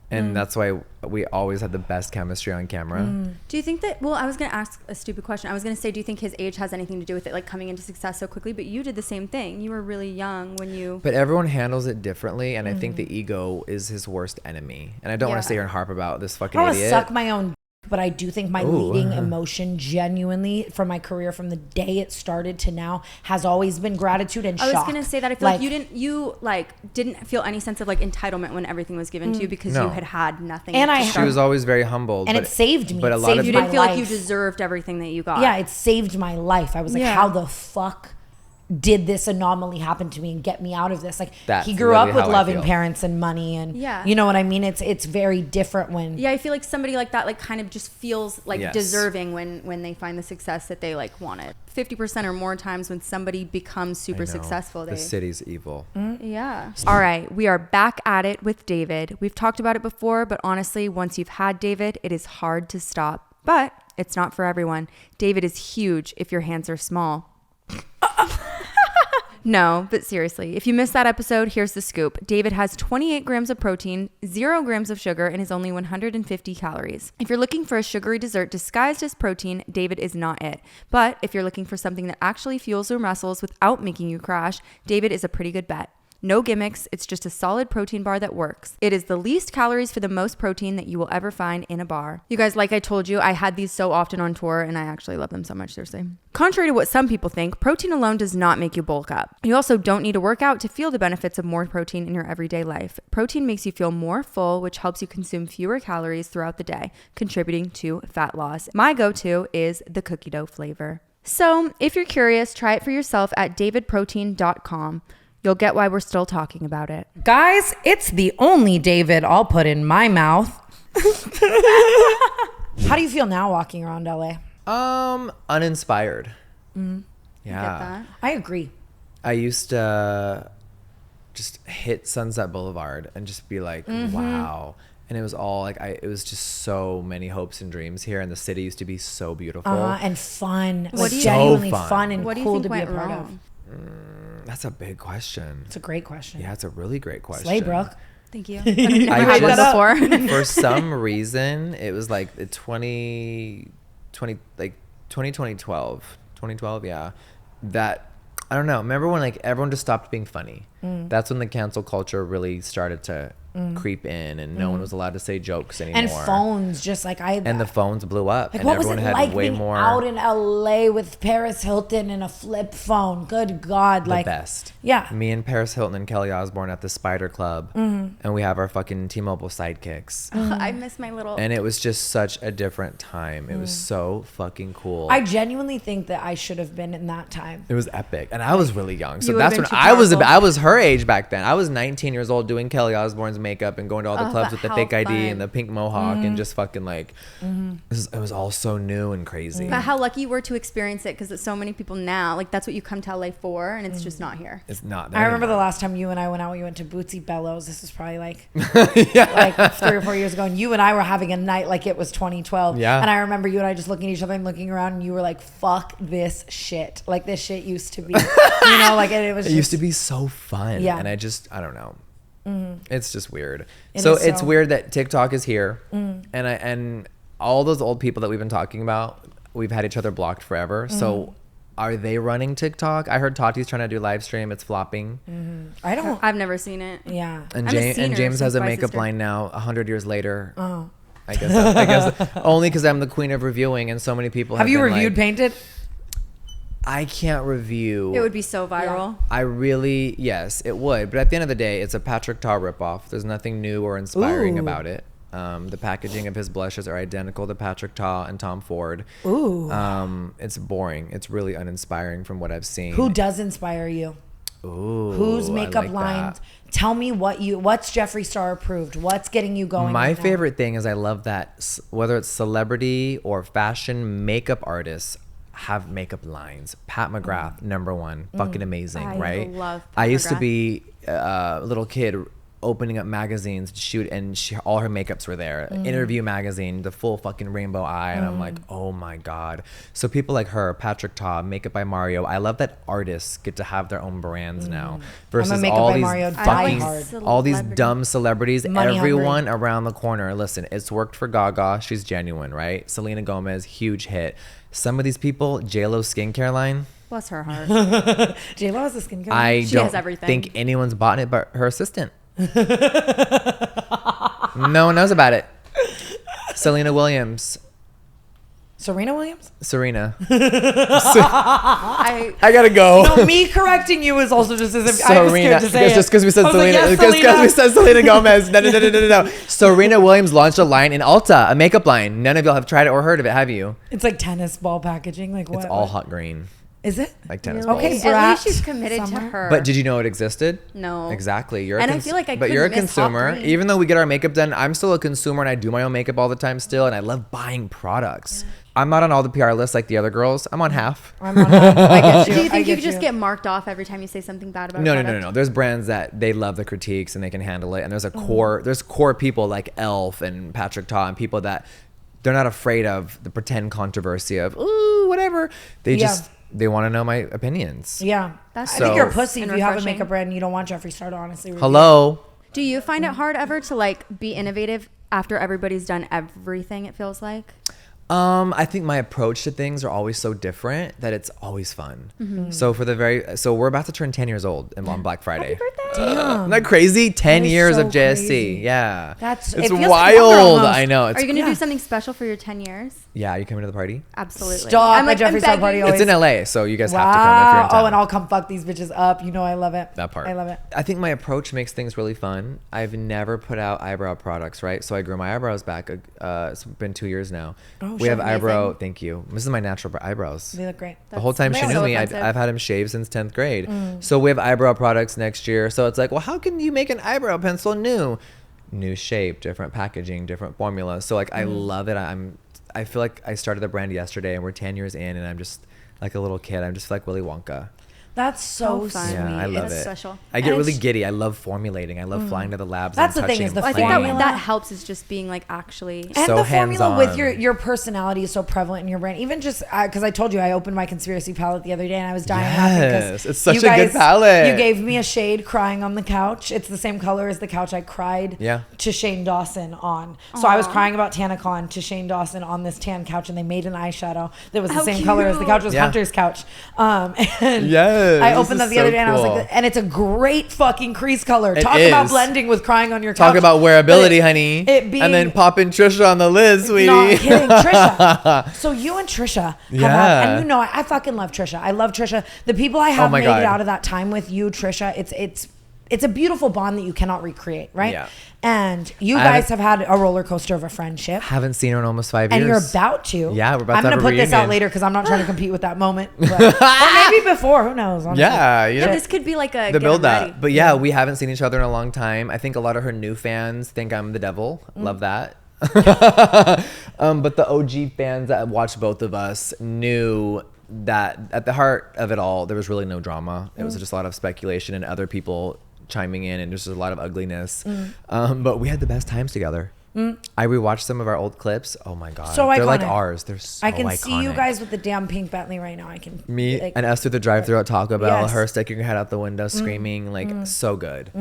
And that's why we always had the best chemistry on camera. Do you think that, well, I was going to ask a stupid question. I was going to say, do you think his age has anything to do with it, like coming into success so quickly? But you did the same thing. You were really young when you... But everyone handles it differently. And I think the ego is his worst enemy. And I don't want to sit here and harp about this fucking I idiot. want to suck my own but I do think my leading emotion genuinely from my career from the day it started to now has always been gratitude and shock. I was going to say that I feel like you didn't feel any sense of like entitlement when everything was given to you because you had nothing. And she was always very humble. And it saved me. But a lot of you didn't feel like you deserved everything that you got. Yeah, it saved my life. I was like, how the fuck did this anomaly happen to me and get me out of this? Like, he grew up with loving parents and money, and you know what I mean? It's very different when I feel like somebody like that like kind of just feels like deserving when they find the success that they like wanted. 50% or more times when somebody becomes super successful, the city's evil. Yeah. All right, we are back at it with David. We've talked about it before, but honestly, once you've had David, it is hard to stop. But it's not for everyone. David is huge if your hands are small. No, but seriously, if you missed that episode, here's the scoop. David has 28 grams of protein, 0 grams of sugar, and is only 150 calories. If you're looking for a sugary dessert disguised as protein, David is not it. But if you're looking for something that actually fuels your muscles without making you crash, David is a pretty good bet. No gimmicks, it's just a solid protein bar that works. It is the least calories for the most protein that you will ever find in a bar. You guys, like I told you, I had these so often on tour and I actually love them so much, seriously. Contrary to what some people think, protein alone does not make you bulk up. You also don't need to work out to feel the benefits of more protein in your everyday life. Protein makes you feel more full, which helps you consume fewer calories throughout the day, contributing to fat loss. My go-to is the cookie dough flavor. So if you're curious, try it for yourself at davidprotein.com. You'll get why we're still talking about it. Guys, it's the only David I'll put in my mouth. How do you feel now walking around LA? Uninspired. Mm-hmm. Yeah. I get that. I agree. I used to just hit Sunset Boulevard and just be like, wow. And it was all like, it was just so many hopes and dreams here. And the city used to be so beautiful. And fun. What do you- genuinely so fun. fun and What do you cool think to be a went part wrong? of. That's a big question. It's a great question. Yeah, it's a really great question. Slay, Brooke. Thank you. I've never heard just- that before. For some reason, it was like the 2012, yeah. That, I don't know. Remember when like everyone just stopped being funny? That's when the cancel culture really started to creep in, and no one was allowed to say jokes anymore. And phones, just like and the phones blew up, like, and what was everyone it had like way being more. out in LA with Paris Hilton and a flip phone? Good God, The like best. Yeah. Me and Paris Hilton and Kelly Osbourne at the Spider Club, and we have our fucking T-Mobile sidekicks. I miss my little... And it was just such a different time. It was so fucking cool. I genuinely think that I should have been in that time. It was epic, and I was really young, so You that's would've when been too I powerful. was her age back then. I was 19 years old doing Kelly Osbourne's makeup and going to all the clubs but with the how fake ID fun. and the pink mohawk and just fucking like it was all so new and crazy. But how lucky you were to experience it, because so many people now, like that's what you come to LA for, and it's just not here. It's not there I remember the anymore. last time you and I went out, we went to Bootsy Bellows. This was probably like, like 3 or 4 years ago. And you and I were having a night like it was 2012. Yeah. And I remember you and I just looking at each other and looking around, and you were like, fuck this shit. Like this shit used to be, you know, like it was It just, used to be so fun. Yeah. And I don't know. It's just weird. It So is it's so- weird that TikTok is here, and all those old people that we've been talking about, we've had each other blocked forever. So are they running TikTok? I heard Tati's trying to do live stream. It's flopping. I don't, I've never seen it. yeah. And, I haven't seen her James has since a my makeup sister. line now 100 years later. Oh. I guess only because I'm the queen of reviewing, and so many people Have you been reviewed like, Painted? I can't review. It would be so viral. I really, yes, it would. But at the end of the day, it's a Patrick Tar ripoff. There's nothing new or inspiring Ooh. about it. The packaging of his blushes are identical to Patrick Tar and Tom Ford. Ooh. It's boring. It's really uninspiring from what I've seen. Who does inspire you? Ooh, Whose I makeup like lines? that. Tell me what's Jeffree Star approved? What's getting you going? My right now? favorite thing is I love that whether it's celebrity or fashion makeup artists have makeup lines. Pat McGrath, number one, fucking amazing, I right? love Pat I used to McGrath. be a little kid opening up magazines to shoot, and all her makeups were there. Interview magazine, the full fucking rainbow eye, and I'm like, oh my god. So people like her, Patrick Ta, Makeup by Mario. I love that artists get to have their own brands now versus all these fucking all these dumb celebrities. Everyone around the corner. Listen, it's worked for Gaga. She's genuine, right? Selena Gomez, huge hit. Some of these people, JLo skincare line. Bless her heart. JLo has a skincare line. She has everything. Think anyone's bought it but her assistant. No one knows about it. Serena Williams. Serena. I gotta go. No, me correcting you is also just as if I was scared to say just because we said Selena. Because we said Selena Gomez. No. Serena Williams launched a line in Ulta, a makeup line. None of y'all have tried it or heard of it, have you? It's like tennis ball packaging. Like what? It's all hot green. Is it? Like tennis balls. Okay, at least she's committed to her. But did you know it existed? No. Exactly. I feel like but you're a consumer. Even though we get our makeup done, I'm still a consumer and I do my own makeup all the time still, and I love buying products. I'm not on all the PR lists like the other girls. I'm on half. I get you. Do you think you just get marked off every time you say something bad about a product? No. There's brands that they love the critiques and they can handle it, and there's core people like Elf and Patrick Ta and people that they're not afraid of the pretend controversy of ooh whatever. They want to know my opinions. Yeah. I think you're a pussy if you have a makeup brand and you don't want Jeffree Star to honestly review. Hello. Do you find it hard ever to like be innovative after everybody's done everything, it feels like? I think my approach to things are always so different that it's always fun. So we're about to turn 10 years old on Black Friday. Happy birthday. Isn't that crazy? 10 years so of JSC. crazy. Yeah. It's wild. I know. Are you going to do something special for your 10 years? Yeah. Are you coming to the party? Absolutely. Stop. I'm like, Jeffree Star party always. It's in LA, so you guys have to come if you're in town. Oh, and I'll come fuck these bitches up. You know I love it. That part. I love it. I think my approach makes things really fun. I've never put out eyebrow products, right? So I grew my eyebrows back. It's been 2 years now. We have eyebrow. Thank you. This is my natural eyebrows. They look great. The whole time she knew me, I've had them shaved since 10th grade. So we have eyebrow products next year. So it's like, well, how can you make an eyebrow pencil new? New shape, different packaging, different formula. So like, I love it. I feel like I started the brand yesterday and we're 10 years in and I'm just like a little kid. I'm just like Willy Wonka. That's so fun. Yeah, I love it. Special. I get really giddy. I love formulating. I love flying to the labs. That's and the thing is the I think that helps is just being like actually and so the formula hands-on. with your personality is so prevalent in your brand. Even just because I told you I opened my conspiracy palette the other day and I was dying laughing because it's such a good palette. You gave me a shade crying on the couch. It's the same color as the couch I cried to Shane Dawson on. So I was crying about TanaCon to Shane Dawson on this tan couch, and they made an eyeshadow that was the same color as the couch. It was Hunter's couch. And I opened up the other day and I was like, and it's a great fucking crease color. Talk about blending with crying on your couch. Talk about wearability, honey. And then popping Trisha on the lid, sweetie. Not kidding, Trisha. So you and Trisha have had, and you know I fucking love Trisha. I love Trisha. The people I have made it out of that time with you, Trisha, it's a beautiful bond that you cannot recreate, right? Yeah. And you guys have had a roller coaster of a friendship. Haven't seen her in almost 5 years. And you're about to. Yeah, we're about to have a reunion. I'm going to put this out later because I'm not trying to compete with that moment. But, or maybe before, who knows? Honestly. Yeah. You know, this could be like the build up. But yeah, we haven't seen each other in a long time. I think a lot of her new fans think I'm the devil. Love that. But the OG fans that watched both of us knew that at the heart of it all, there was really no drama. It was just a lot of speculation and other people chiming in, and there's a lot of ugliness. But we had the best times together. I rewatched some of our old clips. Oh my god, so they're iconic. like ours. They're so I can iconic. see you guys with the damn pink Bentley right now. I can and us through the drive-thru at Taco Bell. Her sticking her head out the window, screaming like so good.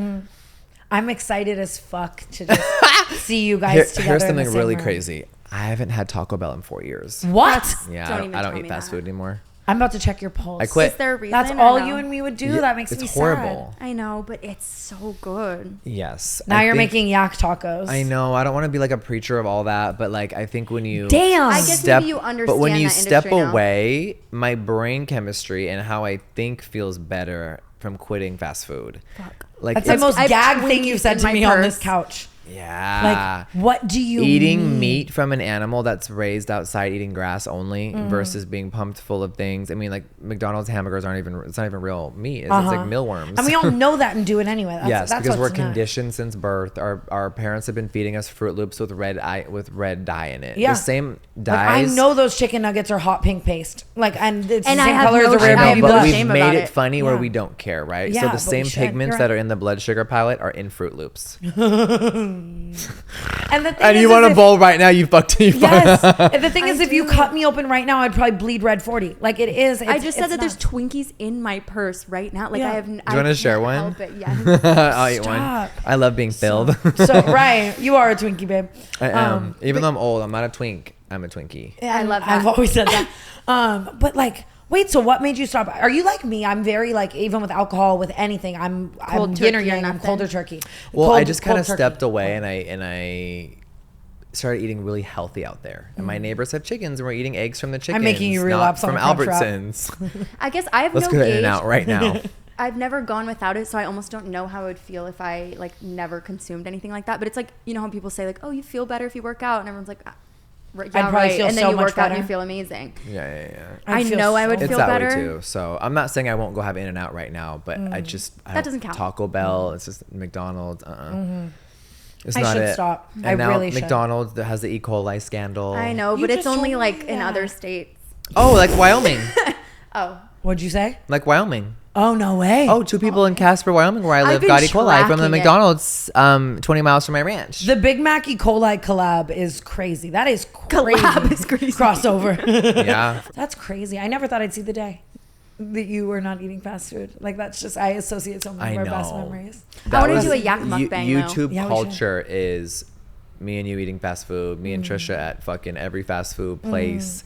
I'm excited as fuck to just see you guys together. Here's something really crazy. I haven't had Taco Bell in 4 years. What? Yeah, I don't eat fast food anymore. I'm about to check your pulse. I quit. Is there a reason? That's all you and me would do. That makes me horrible. sad. I know, but it's so good. Yes. Now you're making yak tacos. I know. I don't want to be like a preacher of all that, but like I think when you I guess maybe you understand. But when you step now. away, my brain chemistry and how I think feels better from quitting fast food. Fuck. Like that's the most gag thing you've said to me on this couch. Yeah. Like, what do you eating mean? meat from an animal that's raised outside eating grass only versus being pumped full of things? I mean, like McDonald's hamburgers it's not even real meat. It's like mealworms. And we all know that and do it anyway. Yes, that's because we're what's nuts. conditioned since birth. Our parents have been feeding us Fruit Loops with red dye in it. Yeah. The same Like, dyes. I know those chicken nuggets are hot pink paste. Like, and it's And the I same have color as no a rare shame- I baby have but no blood. shame we've about made it. it funny where Yeah. we don't care, right? Yeah, so the but same we should. pigments You're that right. are in the blood sugar palette are in Fruit Loops. And the thing And is, you want a if- bowl right now? You fucked it. Yes. And the thing is, if you do. cut me open right now, I'd probably bleed red 40. Like, it is. I just said it's that there's nuts. Twinkies in my purse right now. Like Yeah. I have. Do you wanna share one? Help it. Yes. I'll eat one. Stop. I love being filled. So, right. You are a Twinkie, babe. I am. Even though I'm old, I'm not a twink. I'm a Twinkie. Yeah, I love that. I've always said that. But like, wait, so what made you stop? Are you like me? I'm very like, even with alcohol, with anything, I'm Cold yin or turkey or yang. I'm nothing? cold or turkey. Well, I just kind of turkey. stepped away and I started eating really healthy out there. And my neighbors have chickens and we're eating eggs from the chickens. making you not relapse on from the Crunch Wrap. Albertsons. I guess I have Let's no go to gauge. In-N-Out right now. I've never gone without it, so I almost don't know how I would feel if I like never consumed anything like that. But it's like, you know how people say like, oh, you feel better if you work out, and everyone's like, right, yeah, I'd probably right. feel And then so you much work out and better. you feel amazing. Yeah. I feel know I would so- It's feel that better. way too. So I'm not saying I won't go have In-N-Out right now, but I That don't- doesn't count. Taco Bell, it's just McDonald's. It's I not should it. stop. And I now really should. McDonald's that has the E. coli scandal. I know, You but it's just only told like me in that. other states. Oh, like Wyoming. Oh, What'd you say? Like Wyoming. Oh, no way. Oh, two people in Casper, Wyoming, where I I've live, been got E. coli from the tracking it. McDonald's 20 miles from my ranch. The Big Mac E. coli collab is crazy. That is crazy. Collab is crazy. Crossover. Yeah. That's crazy. I never thought I'd see the day that you were not eating fast food. Like, that's just, I associate so many I of our best know. memories. I wanna was- do a yak mukbang, though. YouTube Yeah, we should. culture is me and you eating fast food, me and Trisha at fucking every fast food place.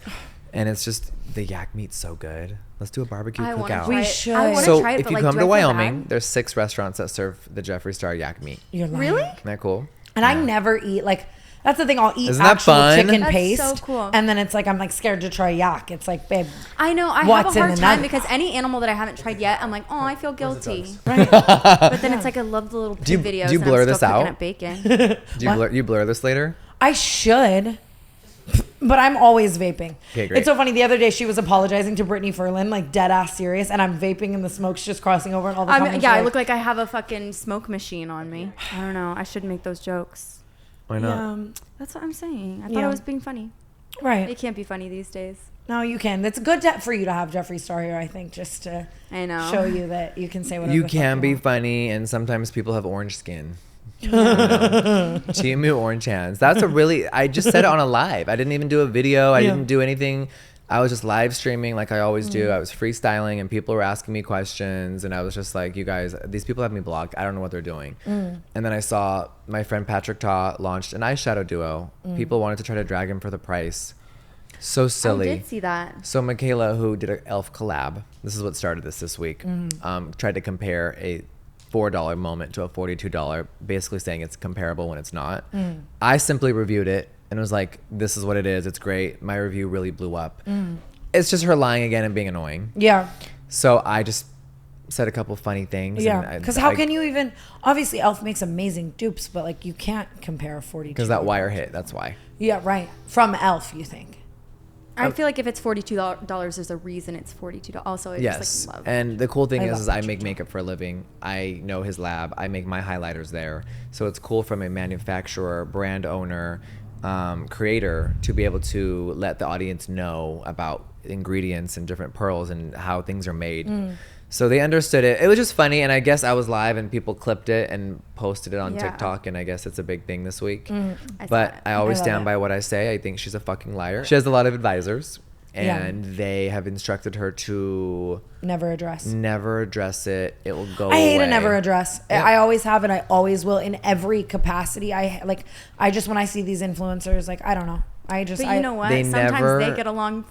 And it's just, the yak meat's so good. Let's do a barbecue I want to cookout. try We it. should. I want to So try it, if but you like, come do to I feel Wyoming, bad? there's 6 restaurants that serve the Jeffree Star yak meat. You're lying. Really? Isn't that cool? And I never eat, like, that's the thing. I'll eat Isn't that actual fun? chicken That's paste. so cool. And then it's like, I'm like scared to try yak. It's like, babe. I know. I What's have a in hard the time nugget? because any animal that I haven't tried yet, I'm like, oh, I feel guilty. Right. But then it's like I love the little Do you- pig videos. do you and blur I'm this still cooking out? up bacon. Do you blur this later? I should. But I'm always vaping. Okay, great. It's so funny. The other day she was apologizing to Brittany Ferlin, like dead ass serious, and I'm vaping and the smoke's just crossing over and all the comments. Yeah, are I look like I have a fucking smoke machine on me. I don't know. I shouldn't make those jokes. Why not? Yeah, That's what I'm saying. I thought Yeah. I was being funny. right. It can't be funny these days. No, you can. It's good for you to have Jeffree Star here, I think, just to I know. show you that you can say whatever You the fuck can be want. funny, and sometimes people have orange skin. Timu orange hands. That's a really. I just said it on a live. I didn't even do a video. I Yeah. didn't do anything. I was just live streaming like I always do. I was freestyling, and people were asking me questions, and I was just like, "You guys, these people have me blocked. I don't know what they're doing." And then I saw my friend Patrick Ta launched an eyeshadow duo. People wanted to try to drag him for the price. So silly. I did see that. So Michaela, who did an elf collab, this is what started this week, tried to compare a $4 moment to a $42, basically saying it's comparable when it's not. I simply reviewed it and was like, this is what it is. It's great. My review really blew up. It's just her lying again and being annoying. Yeah. So I just said a couple funny things. Yeah. Because how can you even, obviously Elf makes amazing dupes, but like you can't compare a 42. Because that wire hit, that's why. Yeah, right. From Elf, you think. I feel like if it's $42, there's a reason it's $42. Also, I Yes. just like love. And the cool thing I is love I Patrick make Ta. makeup for a living. I know his lab. I make my highlighters there. So it's cool from a manufacturer, brand owner, creator to be able to let the audience know about ingredients and different pearls and how things are made. So they understood it. It was just funny, and I guess I was live and people clipped it and posted it on Yeah. TikTok, and I guess it's a big thing this week. I saw But it. I always I love stand it. by what I say. I think she's a fucking liar. She has a lot of advisors, Yeah. and they have instructed her to Never address. never address it. It will go I hate away. a never address. Yeah. I always have and I always will in every capacity. I just, when I see these influencers, like, I don't know. But you know what? They Sometimes never- they get along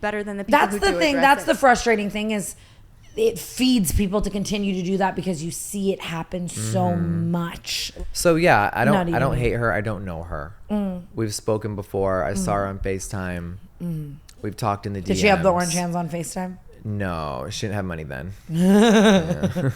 better than the people That's who the do thing. address That's it. the frustrating thing is it feeds people to continue to do that because you see it happen so much. So yeah, I Not don't even. hate her. I don't know her. We've spoken before. I saw her on FaceTime. We've talked in the DMs. Did she have the orange hands on FaceTime? No, she didn't have money then. Yeah.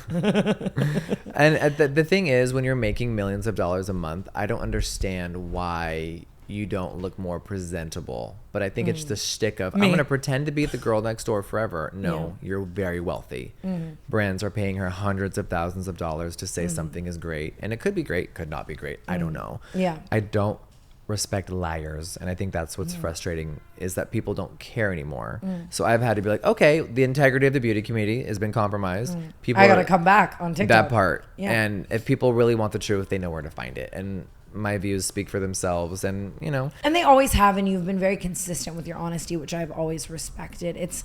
And the thing is, when you're making millions of dollars a month, I don't understand why you don't look more presentable. But I think it's the shtick of, I'm going to pretend to be the girl next door forever. No, you're very wealthy. Brands are paying her hundreds of thousands of dollars to say something is great. And it could be great, could not be great. I don't know. Yeah. I don't respect liars, and I think that's what's frustrating, is that people don't care anymore. So I've had to be like, okay, the integrity of the beauty community has been compromised. People I gotta come back on TikTok. That part. And if people really want the truth, they know where to find it. And my views speak for themselves, and and they always have, and you've been very consistent with your honesty, which I've always respected. It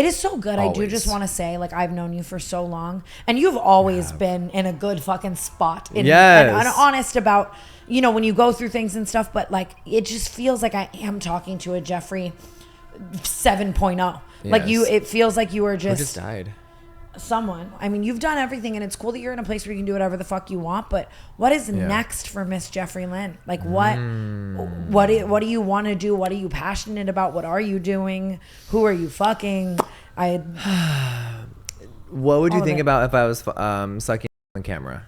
is so good. Always. I do just want to say, like, I've known you for so long, and you've always been in a good fucking spot and honest about, when you go through things and stuff. But like, it just feels like I am talking to a Jeffree 7.0. Yes. Like it feels like you were just died. Someone. I mean, you've done everything, and it's cool that you're in a place where you can do whatever the fuck you want. But what is next for Miss Jeffree Lynn? Like, what do you want to do? What are you passionate about? What are you doing? Who are you fucking? What would you think about if I was sucking on camera?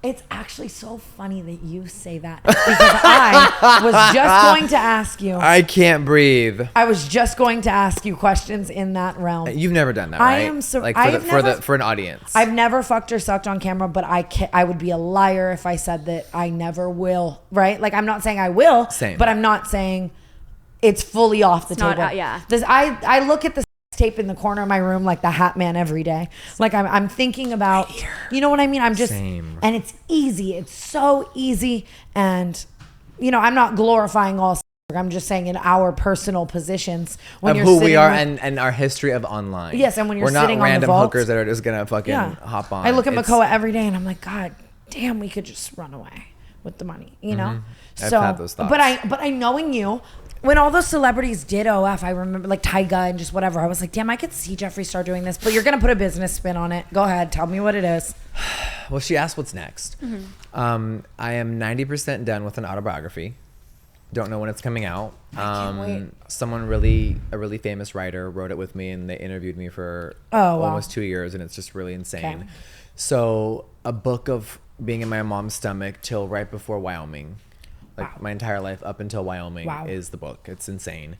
It's actually so funny that you say that, because I was just going to ask you. I can't breathe. I was just going to ask you questions in that realm. You've never done that, right? I am so like for an audience. I've never fucked or sucked on camera, but I would be a liar if I said that I never will. Right? Like, I'm not saying I will. Same. But I'm not saying it's fully off the table. I look at the tape in the corner of my room like the Hat Man every day. Like, I'm thinking about, you know what I mean? I'm just, and it's easy. It's so easy. And, I'm not glorifying all. I'm just saying in our personal positions when you're who we are and our history of online. Yes, and when you're sitting on the vault. We're not random hookers that are just gonna fucking hop on. I look at Makoa every day and I'm like, God damn, we could just run away with the money, I've had those thoughts. But I knowing you, when all those celebrities did OF, I remember, like, Tyga and just whatever, I was like, damn, I could see Jeffree Star doing this, but you're going to put a business spin on it. Go ahead. Tell me what it is. Well, she asked what's next. I am 90% done with an autobiography. Don't know when it's coming out. I can't wait. Someone a really famous writer wrote it with me, and they interviewed me for almost 2 years, and it's just really insane. Okay. So a book of being in my mom's stomach till right before Wyoming. Like, my entire life up until Wyoming is the book. It's insane.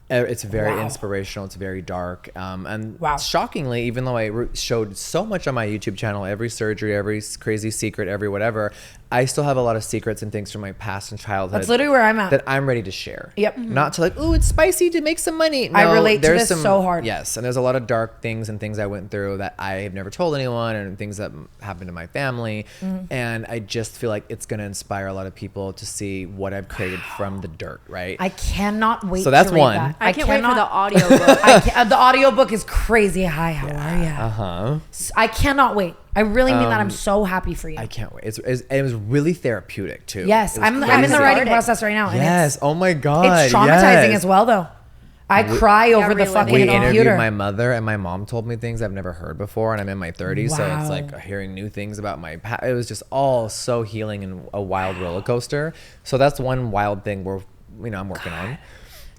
It's very inspirational. It's very dark. And shockingly, even though I showed so much on my YouTube channel, every surgery, every crazy secret, every whatever, I still have a lot of secrets and things from my past and childhood. That's literally where I'm at. That I'm ready to share. Yep. Not to like, oh, it's spicy to make some money. No, I relate to this so hard. Yes. And there's a lot of dark things and things I went through that I have never told anyone, and things that happened to my family. And I just feel like it's going to inspire a lot of people to see what I've created from the dirt, right? I cannot wait to read one. That. I can't wait for the audiobook. The audiobook is crazy. Hi, how are you? I cannot wait. I really mean that. I'm so happy for you. I can't wait. It was really therapeutic too. Yes, I'm in the writing process right now. Yes. Oh my God. It's traumatizing as well, though. I cry over the fucking computer. We interviewed my mother, and my mom told me things I've never heard before, and I'm in my 30s, so it's like hearing new things about my past. It was just all so healing and a wild roller coaster. So that's one wild thing where I'm working on.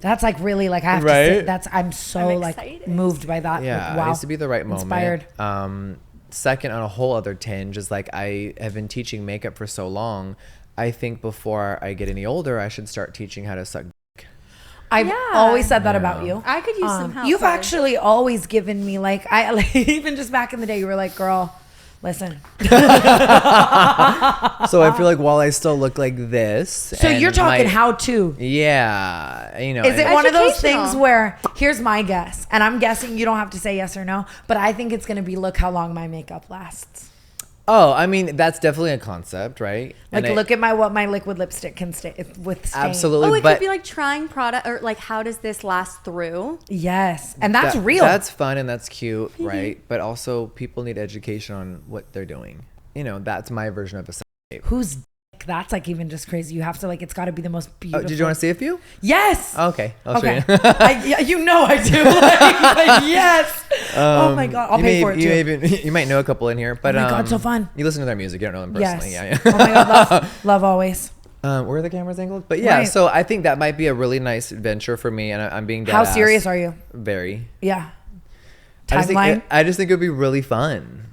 That's like really like I have to say I'm so like moved by that. Yeah, wow. It needs to be the right moment. Inspired. Second, on a whole other tinge, is like I have been teaching makeup for so long. I think before I get any older, I should start teaching how to suck dick. I've always said that about you. I could use some help. You've actually always given me like even just back in the day, you were like, girl, listen. So I feel like while I still look like this. So you're talking how to. Yeah. Is it one of those things where, here's my guess, and I'm guessing you don't have to say yes or no, but I think it's going to be, look how long my makeup lasts. Oh, I mean, that's definitely a concept, right? Like, look at what my liquid lipstick can withstand. Absolutely. Oh, it could be like trying product, or like, how does this last through? Yes. And that's real. That's fun and that's cute, right? But also, people need education on what they're doing. That's my version of a sex tape. Who's dick? That's like even just crazy. You have to like, it's got to be the most beautiful. Oh, did you want to see a few? Yes. Okay. I'll okay. show you. I do. like, yes. Oh my God. I'll pay for it too. You might know a couple in here, but oh my God, so fun. You listen to their music. You don't know them personally. Yes. Yeah. Oh my God, love always. Where are the cameras angled? But yeah, so I think that might be a really nice adventure for me, and I'm being dead How serious are you? Very. Yeah. timeline. I just think it would be really fun.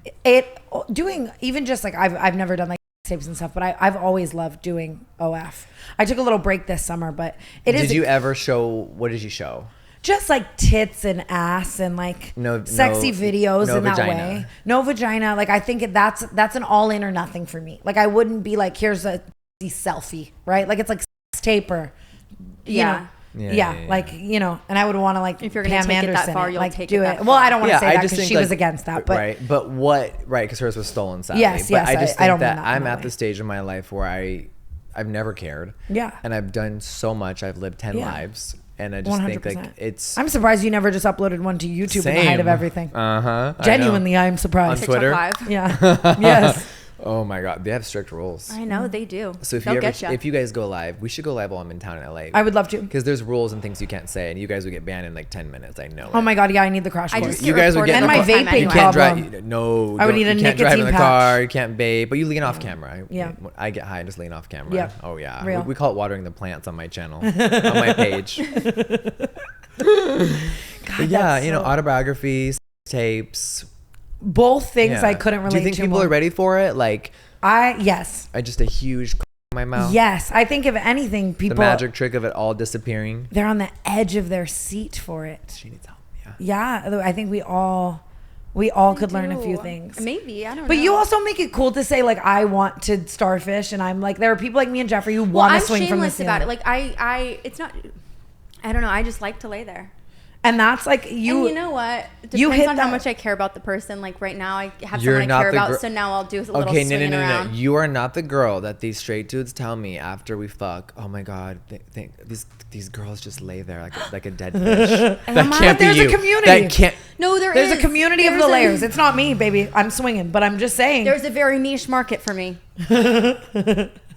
Doing even just like I've never done like tapes and stuff, but I've always loved doing OF. I took a little break this summer, but Did you ever show? What did you show? Just like tits and ass and like sexy videos in that way. No vagina. Like I think that's an all in or nothing for me. Like I wouldn't be like, here's a selfie, right? Like it's like sex tape or you know. Yeah, like, you know, and I would want to like if you're going to take it that far, you'll like take do it. Well, I don't want to say that because she was against that, but right. But because hers was stolen, sadly. Yes, but I just think I don't that I'm at the stage in my life where I've never cared. Yeah, and I've done so much. I've lived 10 lives. And I just 100%. Think like it's. I'm surprised you never just uploaded one to YouTube in the height of everything. Genuinely, I'm surprised. On Twitter? Yeah. Yes. Oh my God, they have strict rules. I know they do. So if you guys go live, we should go live while I'm in town in LA. I would love to, because there's rules and things you can't say, and you guys would get banned in like 10 minutes. I know. Oh my God, yeah, I need the crash course. You guys would get and my vaping you can't drive. No, I would need a nicotine patch. You can't drive in the car. You can't vape, but you lean off camera. Yeah. I get high and just lean off camera. Yeah. Oh yeah. Real. We call it watering the plants on my channel, on my page. God, yeah, you know, autobiographies, tapes. Both things I couldn't relate to. Do you think people are ready for it? Like. Yes. I just a huge in my mouth. Yes, I think if anything, people. The magic trick of it all disappearing. They're on the edge of their seat for it. She needs help. Yeah, I think we all could learn a few things. Maybe, I don't know. But you also make it cool to say like I want to starfish, and I'm like there are people like me and Jeffree who want to swing from the ceiling. I'm shameless about it. Like it's not. I don't know. I just like to lay there. And that's like you. And you know what? It depends on how much I care about the person. Like right now, I have someone I care about, so now I'll do a little swinging around. No. You are not the girl that these straight dudes tell me after we fuck. Oh my God, these girls just lay there like a dead fish. That can't be you. There's a community. That can't. No, there's a community of the layers. It's not me, baby. I'm swinging, but I'm just saying. There's a very niche market for me.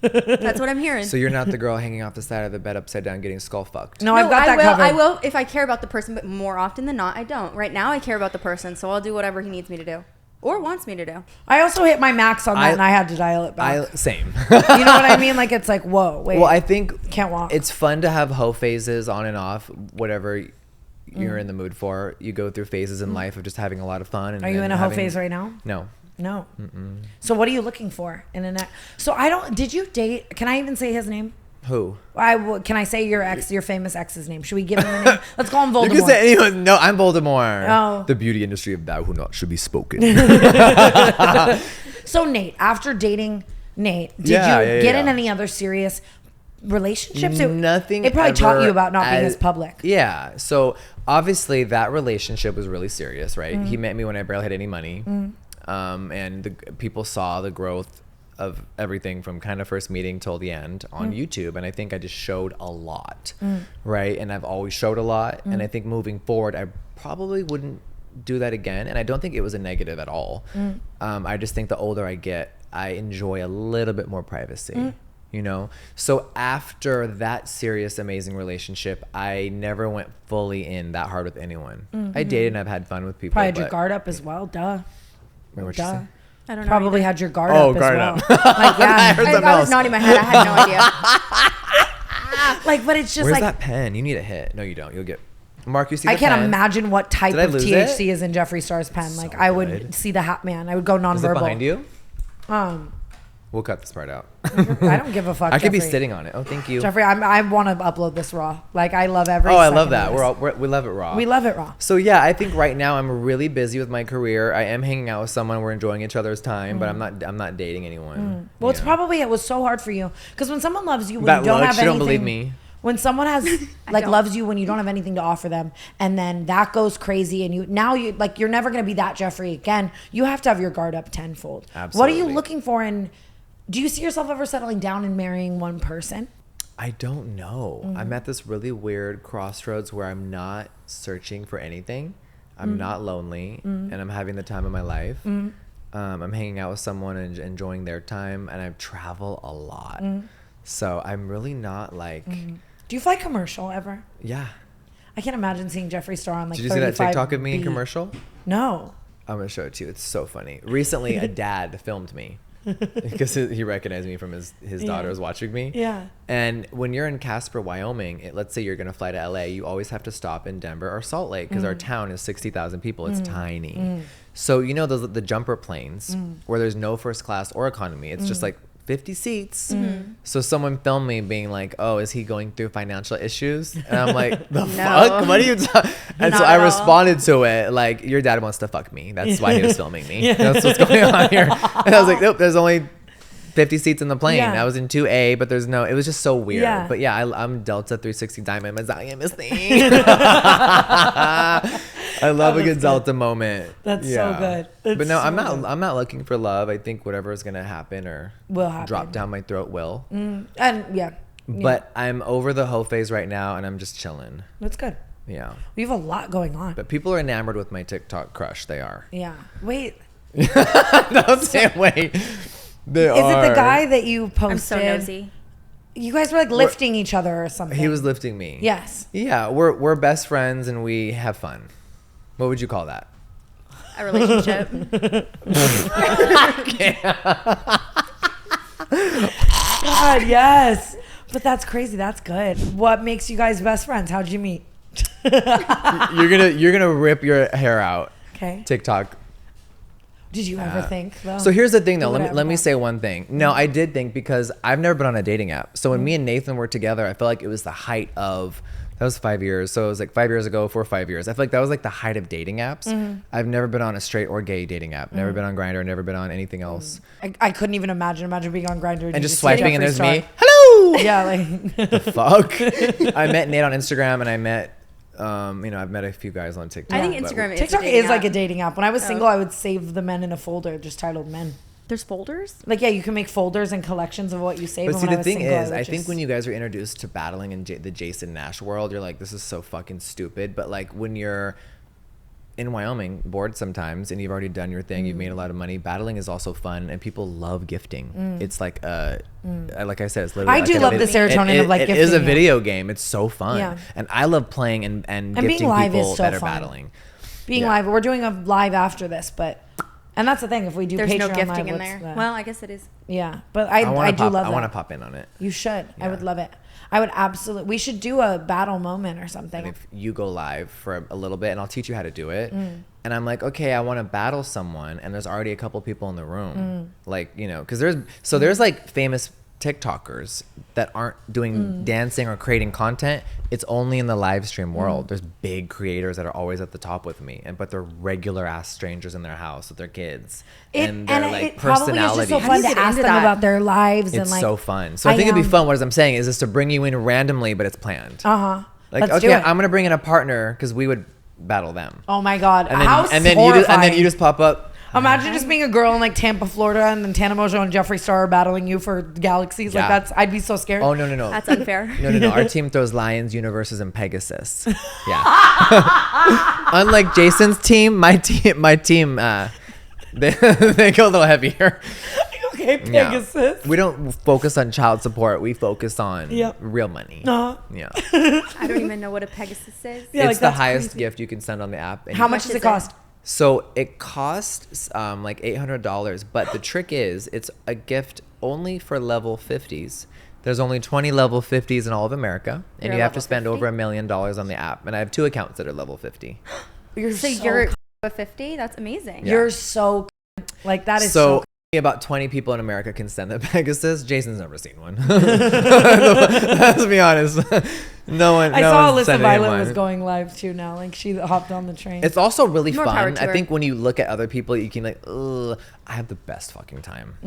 That's what I'm hearing. So you're not the girl hanging off the side of the bed upside down getting skull fucked. No, I've got that covered. I will if I care about the person, but more often than not, I don't. Right now, I care about the person, so I'll do whatever he needs me to do or wants me to do. I also hit my max on that, and I had to dial it back. Same. You know what I mean? Like it's like, whoa, wait. Well, I think can't walk. It's fun to have hoe phases on and off, whatever you're in the mood for. You go through phases in life of just having a lot of fun. And, are you in a hoe phase right now? No. No. Mm-mm. So what are you looking for in a next? So did you date? Can I even say his name? Who? Can I say your famous ex's name? Should we give him a name? Let's call him Voldemort. You can say anyone. No, I'm Voldemort. Oh. The beauty industry of thou who not should be spoken. So Nate, after dating Nate, did you get in any other serious relationships? Nothing. It probably taught you about not being as public. Yeah. So obviously that relationship was really serious, right? He met me when I barely had any money. And the people saw the growth of everything from kind of first meeting till the end on YouTube. And I think I just showed a lot, right? And I've always showed a lot. And I think moving forward, I probably wouldn't do that again. And I don't think it was a negative at all. I just think the older I get, I enjoy a little bit more privacy. You know, so after that serious, amazing relationship, I never went fully in that hard with anyone. I dated and I've had fun with people. Probably had your guard up as well. Duh. What'd you say? I don't know. Probably had your guard up as well. Like, yeah. I was nodding my head. I had no idea. Like, but it's just Where's like. that pen? You need a hit. No, you don't. You'll get. Mark, you see the I can't pen? imagine what type of THC it? is in Jeffree Star's pen. Like, So I would good. see the hat man. I would go nonverbal. Is it behind you? Um, We'll cut this part out. I don't give a fuck. I could be Jeffree. sitting on it. Oh, thank you. Jeffree, I want to upload this raw. Like, I love every. Oh, I second love that. of this. We love it raw. We love it raw. So yeah, I think right now I'm really busy with my career. I am hanging out with someone. We're enjoying each other's time, but I'm not dating anyone. Well, it's probably it was so hard for you because when someone loves you, when that you don't look, have she anything. don't believe me. When someone has loves you when you don't have anything to offer them, and then that goes crazy, and you're never gonna be that Jeffree again. You have to have your guard up tenfold. Absolutely. What are you looking for? And do you see yourself ever settling down and marrying one person? I don't know. I'm at this really weird crossroads where I'm not searching for anything. I'm not lonely, and I'm having the time of my life. I'm hanging out with someone and enjoying their time, and I travel a lot. So I'm really not like. Do you fly commercial ever? Yeah. I can't imagine seeing Jeffree Star on like. Did you see that TikTok of me in commercial? No. I'm gonna show it to you. It's so funny. Recently, a dad filmed me. because he recognized me from his daughter was watching me. Yeah. And when you're in Casper, Wyoming, let's say you're going to fly to LA, you always have to stop in Denver or Salt Lake because our town is 60,000 people. It's tiny. So you know the jumper planes where there's no first class or economy. It's just like 50 seats. So someone filmed me being like, oh, is he going through financial issues? And I'm like, the fuck? What are you talking? And so I responded to it like, your dad wants to fuck me. That's why he was filming me. That's what's going on here. And I was like, nope, there's only 50 seats in the plane. I was in 2A, but there's no, it was just so weird. But yeah, I'm Delta 360 Diamond Medallion missing. I love a good Delta moment. That's so good. But no, I'm not looking for love. I think whatever is gonna happen or will happen. Drop down my throat will. And But I'm over the hoe phase right now, and I'm just chilling. That's good. Yeah. We have a lot going on. But people are enamored with my TikTok crush. They are. Yeah. Wait. Don't say wait. They are. Is it the guy that you posted? I'm so nosy. You guys were like lifting each other or something. He was lifting me. Yes. Yeah, we're best friends and we have fun. What would you call that? A relationship. God, yes. But that's crazy. That's good. What makes you guys best friends? How'd you meet? You're gonna rip your hair out. Okay. TikTok. Did you ever think though? So here's the thing though. Let me say one thing. No, I did think because I've never been on a dating app. So when me and Nathan were together, I felt like it was the height of. That was 5 years. So it was like 5 years ago, 4 or 5 years. I feel like that was like the height of dating apps. I've never been on a straight or gay dating app. Never been on Grindr. Never been on anything else. I couldn't even imagine being on Grindr and just swiping and there's Star. me. Hello. Yeah, like the fuck. I met Nate on Instagram and I met, I've met a few guys on TikTok. I think Instagram is TikTok is like a dating app. When I was single, I would save the men in a folder just titled men. There's folders? Like, yeah, you can make folders and collections of what you save. But see, the thing is, I think when you guys were introduced to battling in the Jason Nash world, you're like, this is so fucking stupid. But like when you're in Wyoming, bored sometimes, and you've already done your thing, you've made a lot of money, battling is also fun, and people love gifting. It's like, like I said, it's literally. I do love the serotonin of like gifting. It is a video game. It's so fun. Yeah. And I love playing and gifting people that are battling. Being live. We're doing a live after this, but... And that's the thing. If we do There's Patreon no gifting live, in there. Well, I guess it is. Yeah, but I do love that. I want to pop in on it. You should. Yeah. I would love it. I would absolutely. We should do a battle moment or something. And if you go live for a little bit, and I'll teach you how to do it. And I'm like, okay, I want to battle someone, and there's already a couple people in the room, like because there's like famous TikTokers that aren't doing dancing or creating content. It's only in the live stream world. There's big creators that are always at the top with me, but they're regular ass strangers in their house with their kids, and they're like personalities. It's just so fun to ask them about their lives. It's so fun. So I think it'd be fun. What I'm saying is just to bring you in randomly, but it's planned. Like, let's okay, I'm gonna bring in a partner because we would battle them. Oh my god! And then you just pop up. Imagine just being a girl in like Tampa, Florida, and then Tana, Mongeau, and Jeffree Star are battling you for galaxies. Yeah. Like I'd be so scared. Oh no. That's unfair. No. Our team throws lions, universes, and Pegasus. Yeah. Unlike Jason's team, my team, they go a little heavier. Okay, Pegasus. Yeah. We don't focus on child support. We focus on real money. Yeah. I don't even know what a Pegasus is. Yeah, it's the highest gift you can send on the app. How much does it cost? So it costs like $800, but the trick is it's a gift only for level 50s. There's only 20 level 50s in all of America, and you have to spend over $1 million on the app. And I have 2 accounts that are level 50. You're a 50? That's amazing. Yeah. You're so like that is so. About 20 people in America can send the Pegasus. Jason's never seen one. Let's be honest. No one. I saw Alyssa Violet was going live too now. Like she hopped on the train. It's also really fun. I think when you look at other people, you can like, I have the best fucking time.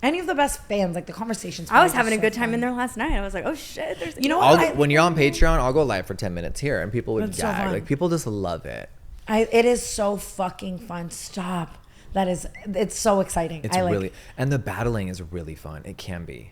And you have the best fans. Like the conversations. I was having a good time in there last night. I was like, oh shit. You know what? When you're on Patreon, I'll go live for 10 minutes here, and people would gag. So like people just love it. It is so fucking fun. Stop. It's so exciting. And the battling is really fun. It can be.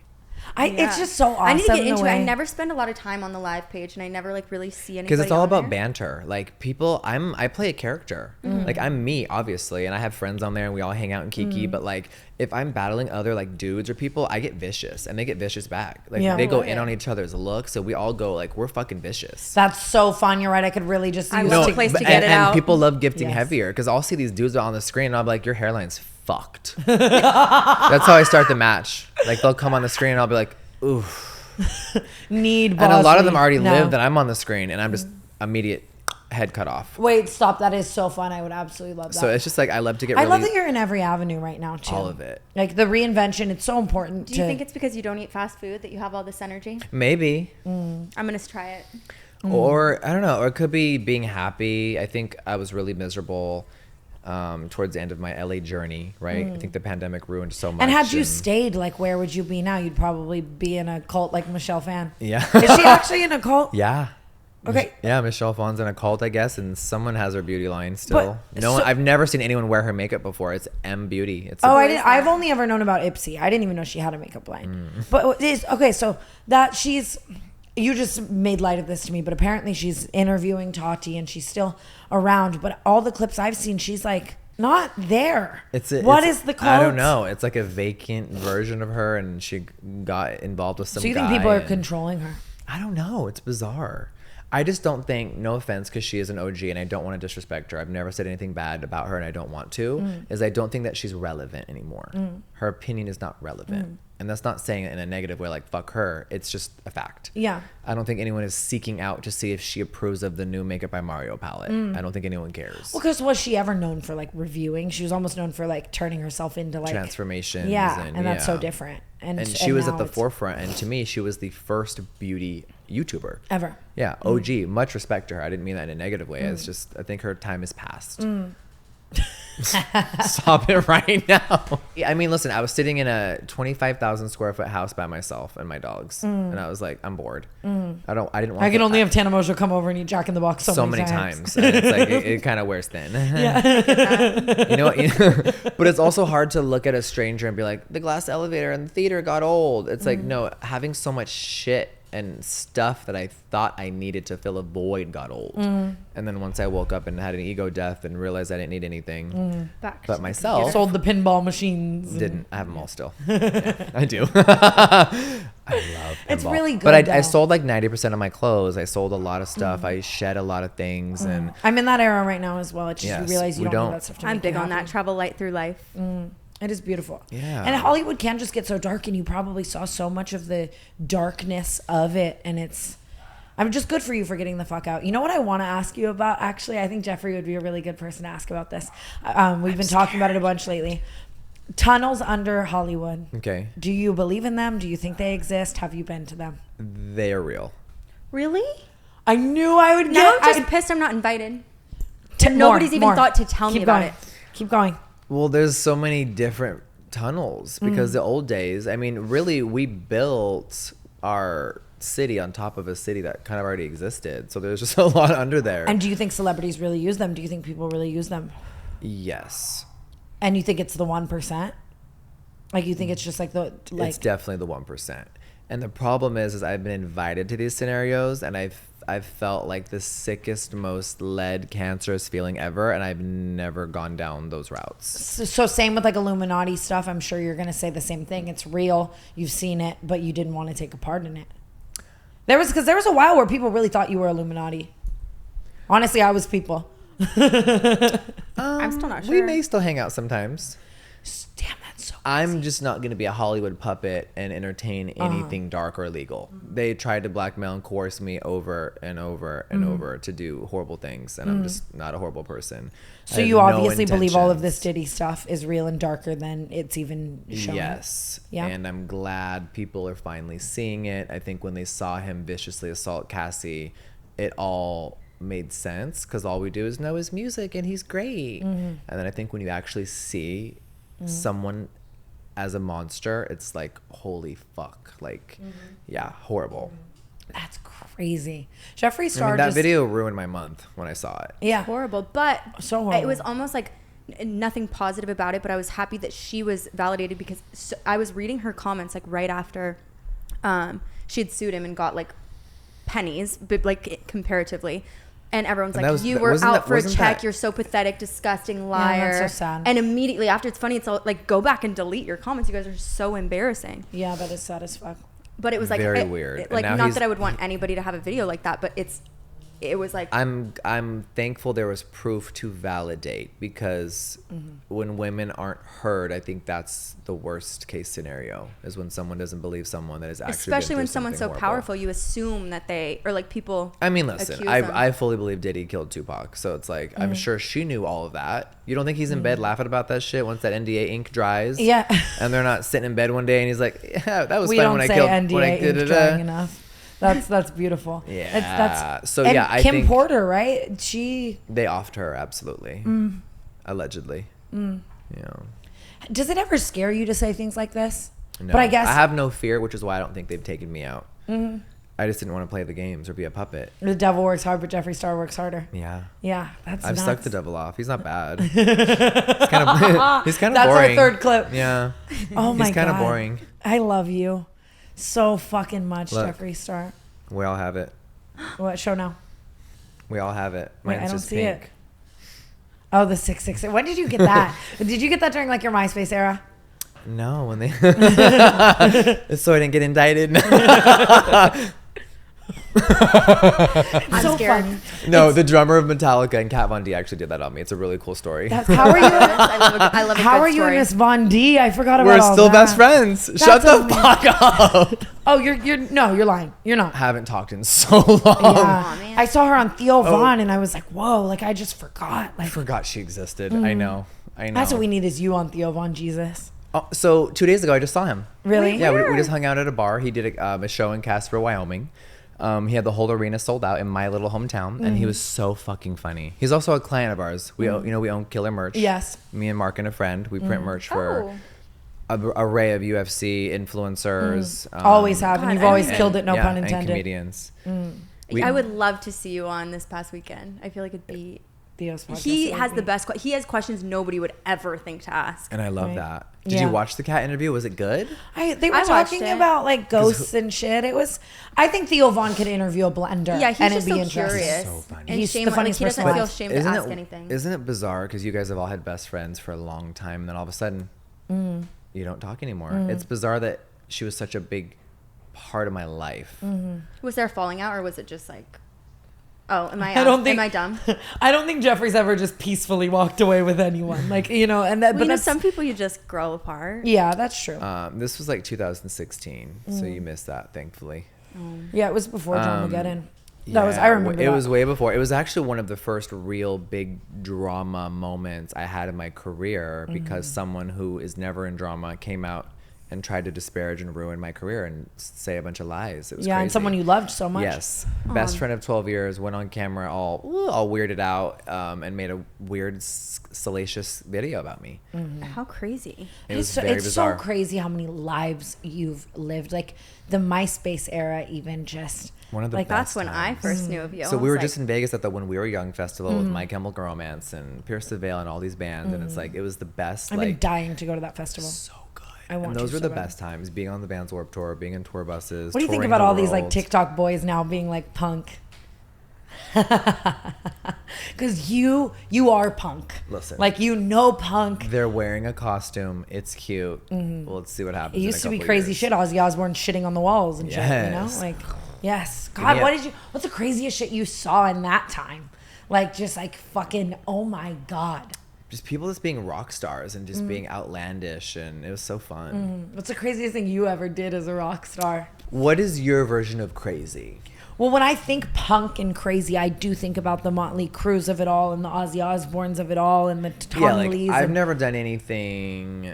It's just so awesome. I need to get into it. I never spend a lot of time on the live page, and I never like really see anybody. Because it's all about banter. Like people, I play a character. Like I'm me, obviously, and I have friends on there, and we all hang out and kiki. But like if I'm battling other like dudes or people, I get vicious, and they get vicious back. Like they go in on each other's looks, so we all go like we're fucking vicious. That's so fun. You're right. I could really just use a place to get it out. And people love gifting heavier because I'll see these dudes on the screen, and I'm like, your hairline's fucked. That's how I start the match. Like they'll come on the screen and I'll be like, ooh. And a lot of them already live that I'm on the screen and I'm just immediate head cut off. Wait, stop. That is so fun. I would absolutely love that. So it's just like I love to get I love that you're in every avenue right now too. All of it. Like the reinvention, it's so important. Do you think it's because you don't eat fast food that you have all this energy? Maybe. I'm going to try it. Or I don't know. Or it could be being happy. I think I was really miserable towards the end of my LA journey, right? I think the pandemic ruined so much. And had you stayed, like, where would you be now? You'd probably be in a cult like Michelle Phan. Yeah. Is she actually in a cult? Yeah. Okay. Yeah, Michelle Phan's in a cult, I guess, and someone has her beauty line still. I've never seen anyone wear her makeup before. It's M Beauty. I've only ever known about Ipsy. I didn't even know she had a makeup line. But okay, so that you just made light of this to me, but apparently she's interviewing Tati and she's still around. But all the clips I've seen, she's like not there. What is the cult? I don't know. It's like a vacant version of her, and she got involved with some guy. So you think people are controlling her? I don't know. It's bizarre. I just don't think, no offense, because she is an OG and I don't want to disrespect her. I've never said anything bad about her and I don't want to. I don't think that she's relevant anymore. Her opinion is not relevant. And that's not saying it in a negative way, like, fuck her. It's just a fact. Yeah. I don't think anyone is seeking out to see if she approves of the new Makeup by Mario palette. I don't think anyone cares. Well, because was she ever known for, like, reviewing? She was almost known for, like, turning herself into, like... transformations. Yeah, and that's so different. And she was at the forefront. And to me, she was the first beauty YouTuber. Ever. Yeah, OG. Much respect to her. I didn't mean that in a negative way. It's just, I think her time is past. Stop it right now. I mean, listen, I was sitting in a 25,000 square foot house by myself and my dogs, and I was like, I'm bored. I didn't want. I can only have Tana Mongeau come over and eat Jack in the Box so many times. And it's like it kind of wears thin. Yeah. You know what? But it's also hard to look at a stranger and be like, the glass elevator in the theater got old. It's like, no, having so much shit and stuff that I thought I needed to fill a void got old. And then once I woke up and had an ego death and realized I didn't need anything but myself. Sold the pinball machines. I have them all still. Yeah, I do. I love pinball. It's really good. But I sold like 90% of my clothes. I sold a lot of stuff. I shed a lot of things. And I'm in that era right now as well. It's just you realize you don't need that stuff to I'm big on that. Travel light through life. It is beautiful. Yeah. And Hollywood can just get so dark, and you probably saw so much of the darkness of it. And I'm just good for you for getting the fuck out. You know what I want to ask you about? Actually, I think Jeffree would be a really good person to ask about this. We've been talking about it a bunch lately. Tunnels under Hollywood. Okay. Do you believe in them? Do you think they exist? Have you been to them? They are real. Really? I knew I would Now I'm just pissed I'm not invited. Nobody's even thought to tell me about it. Keep going. Well, there's so many different tunnels because the old days, I mean, really, we built our city on top of a city that kind of already existed. So there's just a lot under there. And do you think celebrities really use them? Do you think people really use them? Yes. And you think it's the 1%? Like, you think it's just like it's definitely the 1%. And the problem is I've been invited to these scenarios and I've felt like the sickest, most lead, cancerous feeling ever, and I've never gone down those routes. So same with like Illuminati stuff. I'm sure you're going to say the same thing. It's real. You've seen it, but you didn't want to take a part in it. Because there was a while where people really thought you were Illuminati. Honestly, I was people. I'm still not sure. We may still hang out sometimes. Damn, that's so crazy. I'm just not going to be a Hollywood puppet and entertain anything dark or illegal. They tried to blackmail and coerce me over and over and over to do horrible things, and I'm just not a horrible person. So you obviously believe all of this Diddy stuff is real and darker than it's even shown. Yes. Yeah. And I'm glad people are finally seeing it. I think when they saw him viciously assault Cassie, it all made sense because all we do is know his music and he's great. And then I think when you actually see someone as a monster, it's like, holy fuck, like yeah, horrible. That's crazy. Jeffree Star, that video ruined my month when I saw it. Yeah, horrible. But so horrible. It was almost like nothing positive about it, but I was happy that she was validated because I was reading her comments like right after she had sued him and got like pennies, but like comparatively. And everyone's like, you were out for a check. You're so pathetic, disgusting liar. Yeah, that's so sad. And immediately after, it's funny. It's all like, go back and delete your comments. You guys are so embarrassing. Yeah, that is sad as fuck. But it was like very weird. Like, not that I would want anybody to have a video like that, but it's it was like I'm thankful there was proof to validate, because when women aren't heard, I think that's the worst case scenario, is when someone doesn't believe someone that is actually especially when someone's so powerful, you assume that they, or like people. I mean, listen, I fully believe Diddy killed Tupac, so it's like I'm sure she knew all of that. You don't think he's in bed laughing about that shit once that NDA ink dries? Yeah. And they're not sitting in bed one day and he's like, yeah, that was we fun don't when I say killed NDA when I ink drying enough. That's beautiful. Yeah. That's so and yeah, I Kim think Porter, right? they offed her, absolutely. Allegedly. You know. Does it ever scare you to say things like this? No. But I guess I have no fear, which is why I don't think they've taken me out. I just didn't want to play the games or be a puppet. the devil works hard, but Jeffree Star works harder. Yeah. Yeah, that's I've nuts. sucked the devil off. He's not bad. He's kind of That's boring. our third clip. Yeah. Oh my God. He's kind of boring. I love you so fucking much, Look. Jeffree Star. We all have it. What show now? We all have it. Wait, Mine's I don't just see pink. it. Oh, the 666. When did you get that? Did you get that during like your MySpace era? No, when they so I didn't get indicted. I'm so scared. funny. No, the drummer of Metallica and Kat Von D actually did that on me. It's a really cool story. How are you? I love a How good are you story. and Miss Von D? I forgot about We're all still that. best friends. Shut the amazing. fuck up. Oh, you're lying. You're not. Haven't talked in so long. Yeah. Aw, man. I saw her on Theo Von and I was like, whoa, like I just forgot. I Like forgot she existed. I know. that's what we need is you on Theo Von, Jesus. Oh, so 2 days ago, I just saw him. Really? Yeah, we just hung out at a bar. He did a show in Casper, Wyoming. He had the whole arena sold out in my little hometown, and he was so fucking funny. He's also a client of ours. We own, we own Killer Merch. Yes. Me and Mark and a friend, we print merch for Oh. an array of UFC influencers. Always have, and God, you've I always mean- killed it, no pun and intended. comedians. We- I would love to see you on this past weekend. I feel like it'd be. Theo's podcast, He it would has the be. best. He has questions nobody would ever think to ask. And I love Right. that. Did Yeah. you watch the cat interview? Was it good? They were I watched talking it. about like ghosts and shit. It was. I think Theo Von could interview a blender. Yeah, he's and just it'd be so interesting. curious. So funny. And He's the shameless. funniest He doesn't person feel alive. ashamed to ask anything. Isn't it bizarre? Because you guys have all had best friends for a long time, and then all of a sudden, you don't talk anymore. It's bizarre that she was such a big part of my life. Was there a falling out, or was it just like? Oh, am I? I don't think. Am I dumb? I don't think Jeffree's ever just peacefully walked away with anyone. Like and that. Well, but you know, that's some people you just grow apart. yeah, that's true. This was like 2016, so you missed that, thankfully. Yeah, it was before Dramageddon. Yeah, I remember it that. was way before. It was actually one of the first real big drama moments I had in my career, because someone who is never in drama came out and tried to disparage and ruin my career and say a bunch of lies. It was yeah, crazy. and someone you loved so much. Yes, best friend of 12 years, went on camera all weirded out, and made a weird salacious video about me. How crazy! It was so, very it's bizarre. so crazy how many lives you've lived. Like the MySpace era, even just One of the like That's best when I times. first knew of you. So I we were was just like, in Vegas at the When We Were Young festival with My Chemical Romance and Pierce the Veil and all these bands, and it's like it was the best. I've been like dying to go to that festival. so good. I want and those to were so the bad. best times, being on the Vans Warped Tour, being in tour buses. What do you think touring about the all these like world. TikTok boys now being like punk? Because you are punk. Listen. like punk. They're wearing a costume. It's cute. Well, let's see what happens. It in a used to be couple crazy years. shit. Ozzy Osbourne shitting on the walls and shit. You know, Yes. like yes. God, Yeah. what's the craziest shit you saw in that time? Like just like fucking. Oh my God. Just people just being rock stars and just being outlandish, and it was so fun. What's the craziest thing you ever did as a rock star? What is your version of crazy? Well, when I think punk and crazy, I do think about the Motley Crues of it all and the Ozzy Osbournes of it all and the Tom Lees. I've never done anything.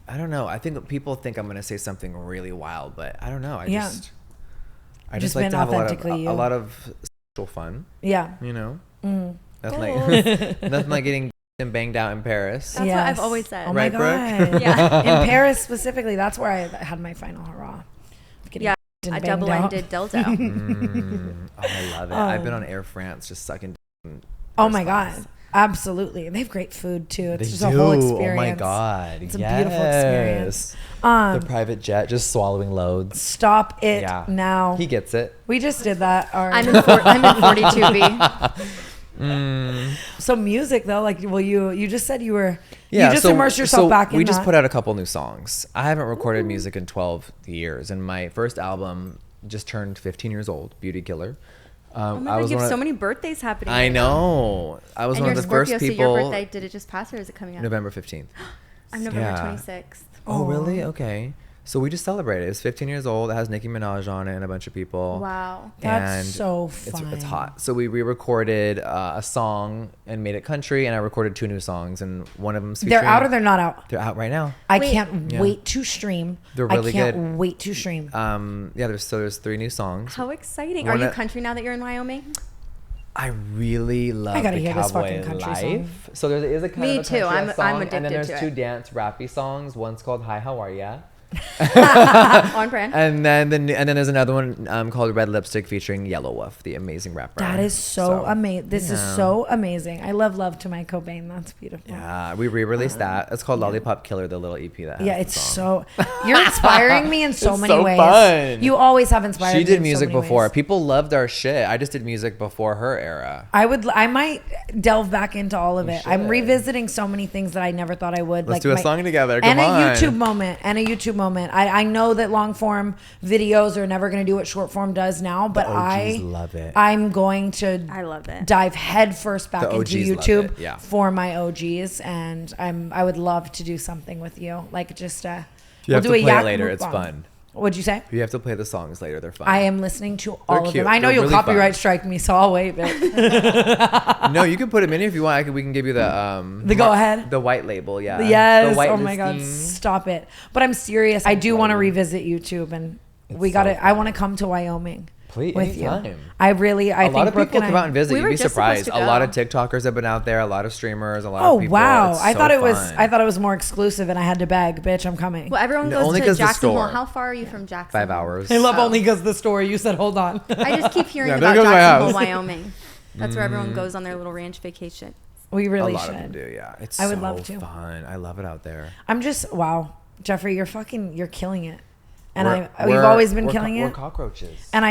I don't know. I think people think I'm gonna say something really wild, but I don't know. I Just just like been to have authentically you. a lot of sexual fun. Yeah. You know, nothing like nothing like getting and banged out in Paris. That's what I've always said. Oh Right, my Brooke? God. Yeah. In Paris specifically, that's where I had my final hurrah. Getting Yeah, and a banged out. double-ended dildo. Oh, I love it. I've been on Air France just sucking. Oh my God. Absolutely. They have great food too. It's They just do. a whole experience. Oh my God. It's a beautiful experience. The private jet just swallowing loads. Stop it Yeah. now. He gets it. We just did that. I'm in 42B. So music though, like, well, you just said you were, Yeah, you just so- immersed yourself so back in we just that. put out a couple new songs. I haven't recorded music in 12 years, and my first album just turned 15 years old, Beauty Killer. Oh my God, you have so many birthdays happening. I know. I was one of the first people. So your birthday, did it just pass or is it coming up? November 15th. I'm November 26th. Oh, really? Okay. So we just celebrated. It's 15 years old. It has Nicki Minaj on it and a bunch of people. Wow. That's so fun. It's hot. So we re-recorded a song and made it country, and I recorded 2 new songs, and one of them's featuring... They're out or they're not out? They're out right now. I can't wait to stream. They're really good. I can't wait to stream. There's 3 new songs. How exciting. Are you country now that you're in Wyoming? I really love the cowboy life. So there is a kind of a country song, I'm addicted to it. And then there's 2 dance rappy songs. One's called Hi, How Are Ya? On brand. And then there's another one called Red Lipstick featuring Yellow Wolf, the amazing rapper. That is so amazing. This is so amazing. I love to my Cobain. That's beautiful. Yeah, we re-released that. It's called Lollipop Killer, the little EP that. Yeah, it's so. You're inspiring me in so many ways. Fun. You always have inspired me. She did music in so many before. ways. People loved our shit. I just did music before her era. I might delve back into all of it. I'm revisiting so many things that I never thought I would. Let's do a song together. Come on. A YouTube moment. I know that long form videos are never going to do what short form does now, but I love it. I'm going to dive head first back into YouTube for my OGs, and I would love to do something with you, like just you have to play it later. It's fun. What'd you say? You have to play the songs later. They're fun. I am listening to all of them. I know you'll copyright strike me, so I'll wait. No, you can put them in if you want. We can give you the go ahead, the white label. Yeah. Yes. Oh my God, stop it. But I'm serious. I do want to revisit YouTube, and I want to come to Wyoming. Please, with anytime. You. I think a lot of people come out and visit. You'd be surprised. A lot of TikTokers have been out there. A lot of streamers. A lot of people. Oh wow! It's I thought it was more exclusive, and I had to beg. Bitch, I'm coming. Well, everyone goes to Jackson Hole. How far are you from Jackson? 5 hours. I love only because the story. You said hold on. I just keep hearing about Jackson Hole, Wyoming. That's where everyone goes on their little ranch vacation. We really should. A lot of them do. Yeah, it's. I would love to. Fun. I love it out there. I'm just wow, Jeffree, you're killing it. And we've always been killing it. We're cockroaches. And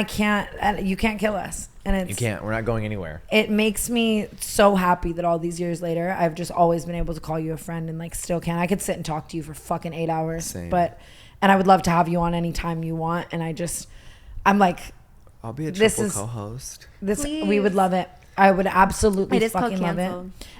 you can't kill us. And you can't. We're not going anywhere. It makes me so happy that all these years later, I've just always been able to call you a friend and still can. I could sit and talk to you for fucking 8 hours. Same. And I would love to have you on anytime you want. And I'm like, I'll be a triple co-host. We would love it. I would absolutely fucking love it.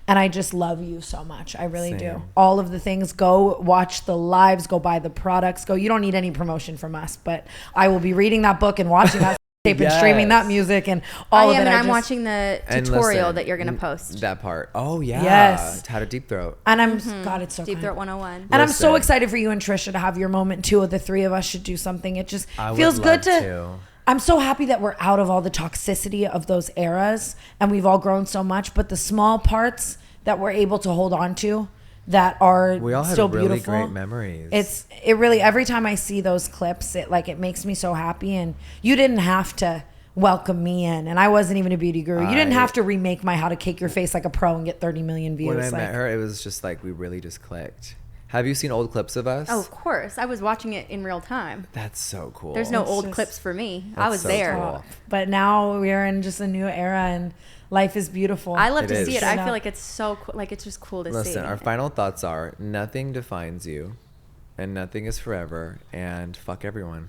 And I just love you so much. I really do. All of the things. Go watch the lives. Go buy the products. You don't need any promotion from us, but I will be reading that book and watching that tape and streaming that music and all of it. And I'm watching the tutorial that you're going to post. That part. Oh, yeah. Yes. How to deep throat. And God, it's so Deep Throat 101. And I'm so excited for you and Trisha to have your moment. 2 of the 3 of us should do something. It just feels good to... I'm so happy that we're out of all the toxicity of those eras and we've all grown so much, but the small parts that we're able to hold on to that are we all had still really beautiful. Great memories. It really, every time I see those clips, it makes me so happy. And you didn't have to welcome me in, and I wasn't even a beauty guru. You didn't have to remake my How to Cake Your Face Like a Pro and get 30 million views. When I met her, it was just we really just clicked. Have you seen old clips of us? Oh, of course. I was watching it in real time. That's so cool. There's no old clips for me. I was there. Cool. But now we're in just a new era and life is beautiful. I love to see it. I feel like it's so cool. It's just cool to see. Listen, our final thoughts are nothing defines you and nothing is forever and fuck everyone.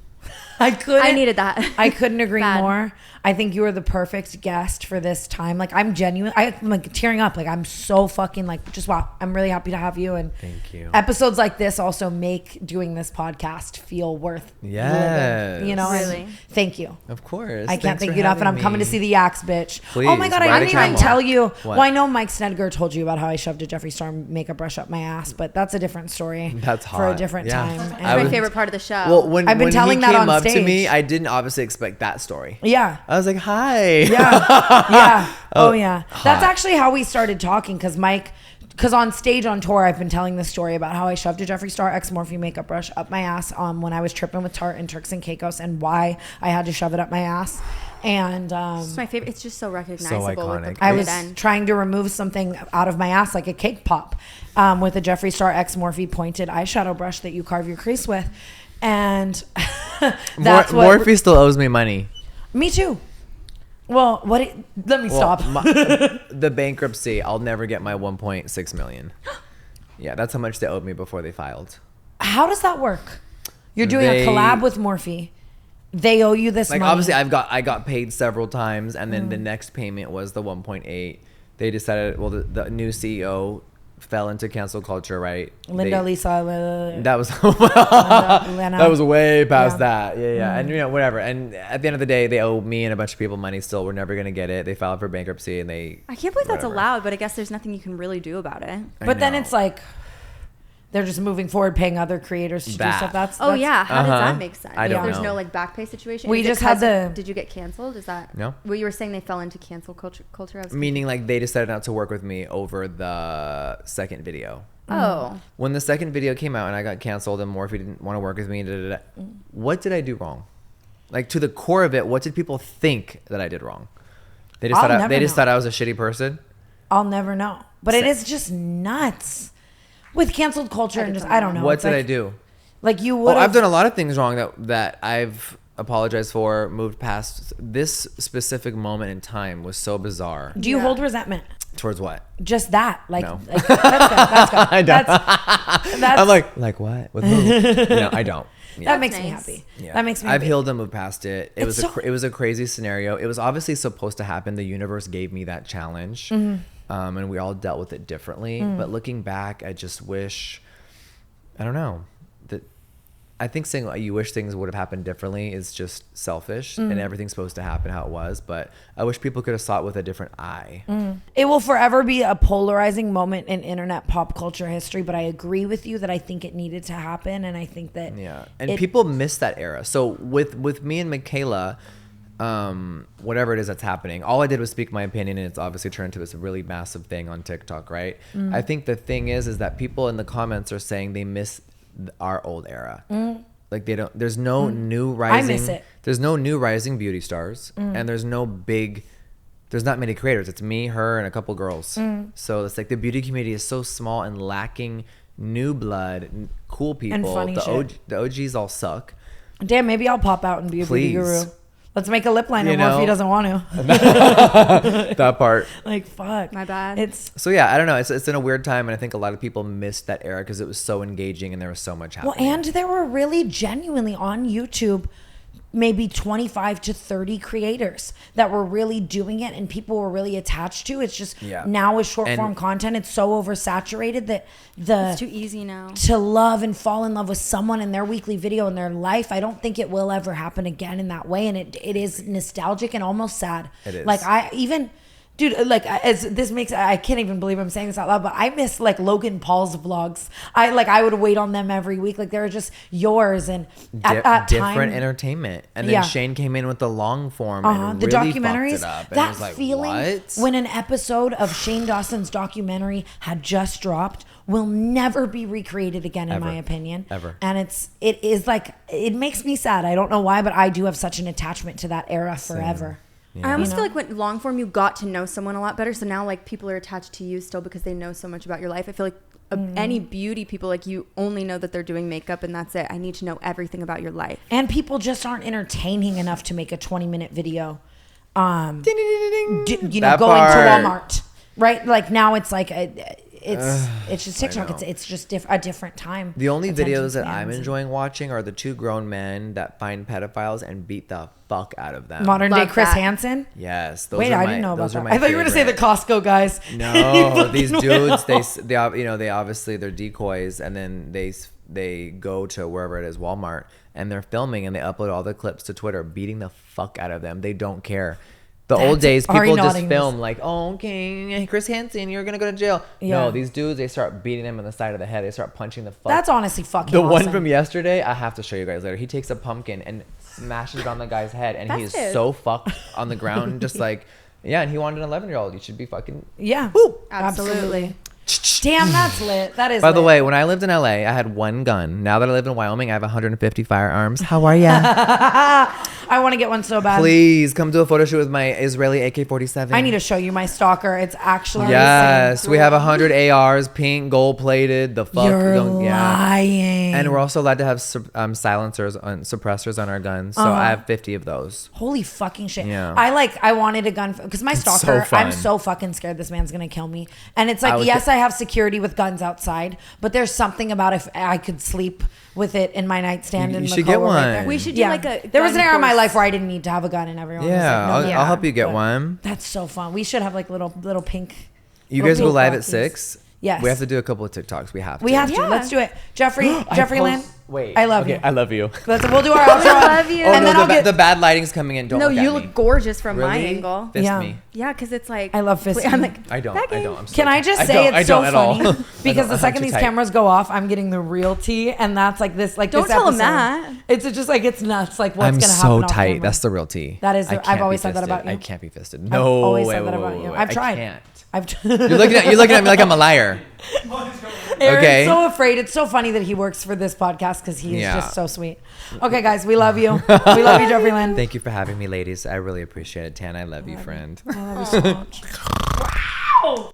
I needed that. I couldn't agree more. I think you are the perfect guest for this time. I'm genuine. I'm tearing up. I'm so fucking just wow. I'm really happy to have you. And thank you. Episodes like this also make doing this podcast feel worth living. Really. Thank you. Of course. I can't thank you enough. And I'm coming to see the Yaks, bitch. Please, oh my God, I didn't even tell you. What? Well, I know Mike Snedger told you about how I shoved a Jeffree Star makeup brush up my ass, but that's a different story. That's hot. For a different time. That's my favorite part of the show. Well, when I've been telling that on stage. To me, I didn't obviously expect that story. Yeah. I was like, hi. Yeah. Oh, yeah. Hot. That's actually how we started talking because on stage on tour, I've been telling this story about how I shoved a Jeffree Star X Morphe makeup brush up my ass when I was tripping with Tarte and Turks and Caicos and why I had to shove it up my ass. And it's my favorite. It's just so recognizable. So iconic. I was trying to remove something out of my ass like a cake pop with a Jeffree Star X Morphe pointed eyeshadow brush that you carve your crease with. And that's Morphe still owes me money. Me too. Well, let me stop. The bankruptcy, I'll never get my 1.6 million. Yeah, that's how much they owed me before they filed. How does that work? You're doing a collab with Morphe. They owe you this Like money. obviously I got paid several times, and then the next payment was the 1.8. They decided, well, the new CEO fell into cancel culture, right? Lisa. That was Lena. that was way past Yeah. that. Yeah. And whatever. And at the end of the day, they owe me and a bunch of people money still. We're never gonna get it. They filed for bankruptcy, and I can't believe that's allowed, but I guess there's nothing you can really do about it. But then it's like they're just moving forward, paying other creators to do stuff. That's how does that make sense? I don't There's know. no like back pay situation. We just had Did you get canceled? Is that no? Well, you were saying they fell into cancel culture. Meaning like they decided not to work with me over the second video. Oh. When the second video came out and I got canceled and Morphe didn't want to work with me, what did I do wrong? Like to the core of it, what did people think that I did wrong? They just thought I was a shitty person. I'll never know. But it is just nuts with canceled culture and just I don't know. What did I do? Like you would. I've done a lot of things wrong that I've apologized for, moved past. This specific moment in time was so bizarre. Do you hold resentment? Towards what? Just that. Like, No. like that's good. I don't. That's I'm like what? With who? No, I don't. Yeah. That makes me happy. Yeah. That makes me I've happy. healed and moved past it. It was a crazy scenario. It was obviously supposed to happen. The universe gave me that challenge. And we all dealt with it differently. But looking back, I just wish, I don't know, that I think saying you wish things would have happened differently is just selfish and everything's supposed to happen how it was. But I wish people could have saw it with a different eye. It will forever be a polarizing moment in internet pop culture history. But I agree with you that I think it needed to happen. And I think that. Yeah. And people miss that era. So with me and Michaela, whatever it is that's happening, all I did was speak my opinion, and it's obviously turned into this really massive thing on TikTok, right? I think the thing is that people in the comments are saying they miss our old era. Like they don't, there's no new rising, I miss it. There's no new rising beauty stars, and there's not many creators. It's me, her, and a couple girls. So it's like the beauty community is so small and lacking new blood, cool people. And funny shit. The OGs all suck. Damn, maybe I'll pop out and be a beauty guru. Let's make a lip liner more if he doesn't want to. That part. Like, fuck. My bad. So yeah, I don't know. It's in a weird time, and I think a lot of people missed that era because it was so engaging and there was so much happening. Well, and there were really genuinely on YouTube maybe 25 to 30 creators that were really doing it and people were really attached to. It's just now with short form content, it's so oversaturated that it's too easy now to love and fall in love with someone in their weekly video in their life. I don't think it will ever happen again in that way. And it is nostalgic and almost sad. It is. Like I can't even believe I'm saying this out loud, but I miss like Logan Paul's vlogs. I would wait on them every week. Like they were just yours and at different time, entertainment. And then Shane came in with the long form and the really documentaries. fucked it up. That it was like, feeling what? when an episode of Shane Dawson's documentary had just dropped will never be recreated again, in my opinion. Ever. And it is like, it makes me sad. I don't know why, but I do have such an attachment to that era forever. I almost feel like when long form, you got to know someone a lot better. So now like people are attached to you still because they know so much about your life. I feel like any beauty people, like you only know that they're doing makeup and that's it. I need to know everything about your life. And people just aren't entertaining enough to make a 20-minute video. Going to Walmart, right? Like now it's like it's just TikTok. It's just a different time. The only videos that I'm enjoying watching are the two grown men that find pedophiles and beat the fuck out of them. Modern day Chris Hansen. Yes. Wait, I didn't know about that. I thought you were gonna say the Costco guys. No, these dudes. They obviously they're decoys, and then they go to wherever it is, Walmart, and they're filming and they upload all the clips to Twitter, beating the fuck out of them. They don't care. Old days, people just film like, oh, okay, Chris Hansen, you're gonna go to jail. Yeah. No, these dudes, they start beating them on the side of the head. They start punching the fuck. That's honestly fucking The awesome. one from yesterday, I have to show you guys later. He takes a pumpkin and smashes it on the guy's head, and he is so fucked on the ground, just like, and he wanted an 11-year-old. You should be fucking woo. Absolutely. Damn, that's lit. That is. By the way, when I lived in LA, I had one gun. Now that I live in Wyoming, I have 150 firearms. How are ya? I want to get one so bad. Please come do a photo shoot with my Israeli AK-47. I need to show you my stalker. It's actually we have 100 ARs, pink, gold plated. The fuck, you're lying. And we're also allowed to have silencers and suppressors on our guns. So I have 50 of those. Holy fucking shit! Yeah. I wanted a gun because my stalker. I'm so fucking scared this man's gonna kill me. And it's like, yes, I have security with guns outside, but there's something about if I could sleep with it in my nightstand. You in should the get right one. there. We should do like a. There was an gun era in my course. life where I didn't need to have a gun, and everyone was Yeah, like, no, I'll help you get but one. That's so fun. We should have like little pink. You little guys go pink live at Rockies. 6? Yes. We have to do a couple of TikToks. We have to. We have to. Yeah. Let's do it. Jeffree Land. Wait. I love you. I love you. We'll do our outro. I love you. Oh, And no, then I'll get. the bad lighting's coming in. Don't No, look you at me. look gorgeous from my Really? angle. Fist Yeah. me. Yeah, because it's like I love fisting. I'm like I don't. Begging. I'm so Can I just say I it's so don't at all. funny because the I'm second too these tight. cameras go off, I'm getting the real tea, and that's like this. Like Don't this tell 'em episode. that. It's just like it's nuts. Like what's I'm gonna happen? so off tight. camera. That's the real tea. That is. I I've can't always be said that fisted. about you. I can't be fisted. I've No. always wait, said that wait, about wait, you. wait. I've I tried. can't. You're You're looking at me like I'm a liar. Aaron's Okay. so afraid. It's so funny that he works for this podcast because he's Yeah. just so sweet. Okay, guys, we love you. We love you, Jeffree Land. Thank you for having me, ladies. I really appreciate it. Tana, I love you, friend. I love you so much. Wow.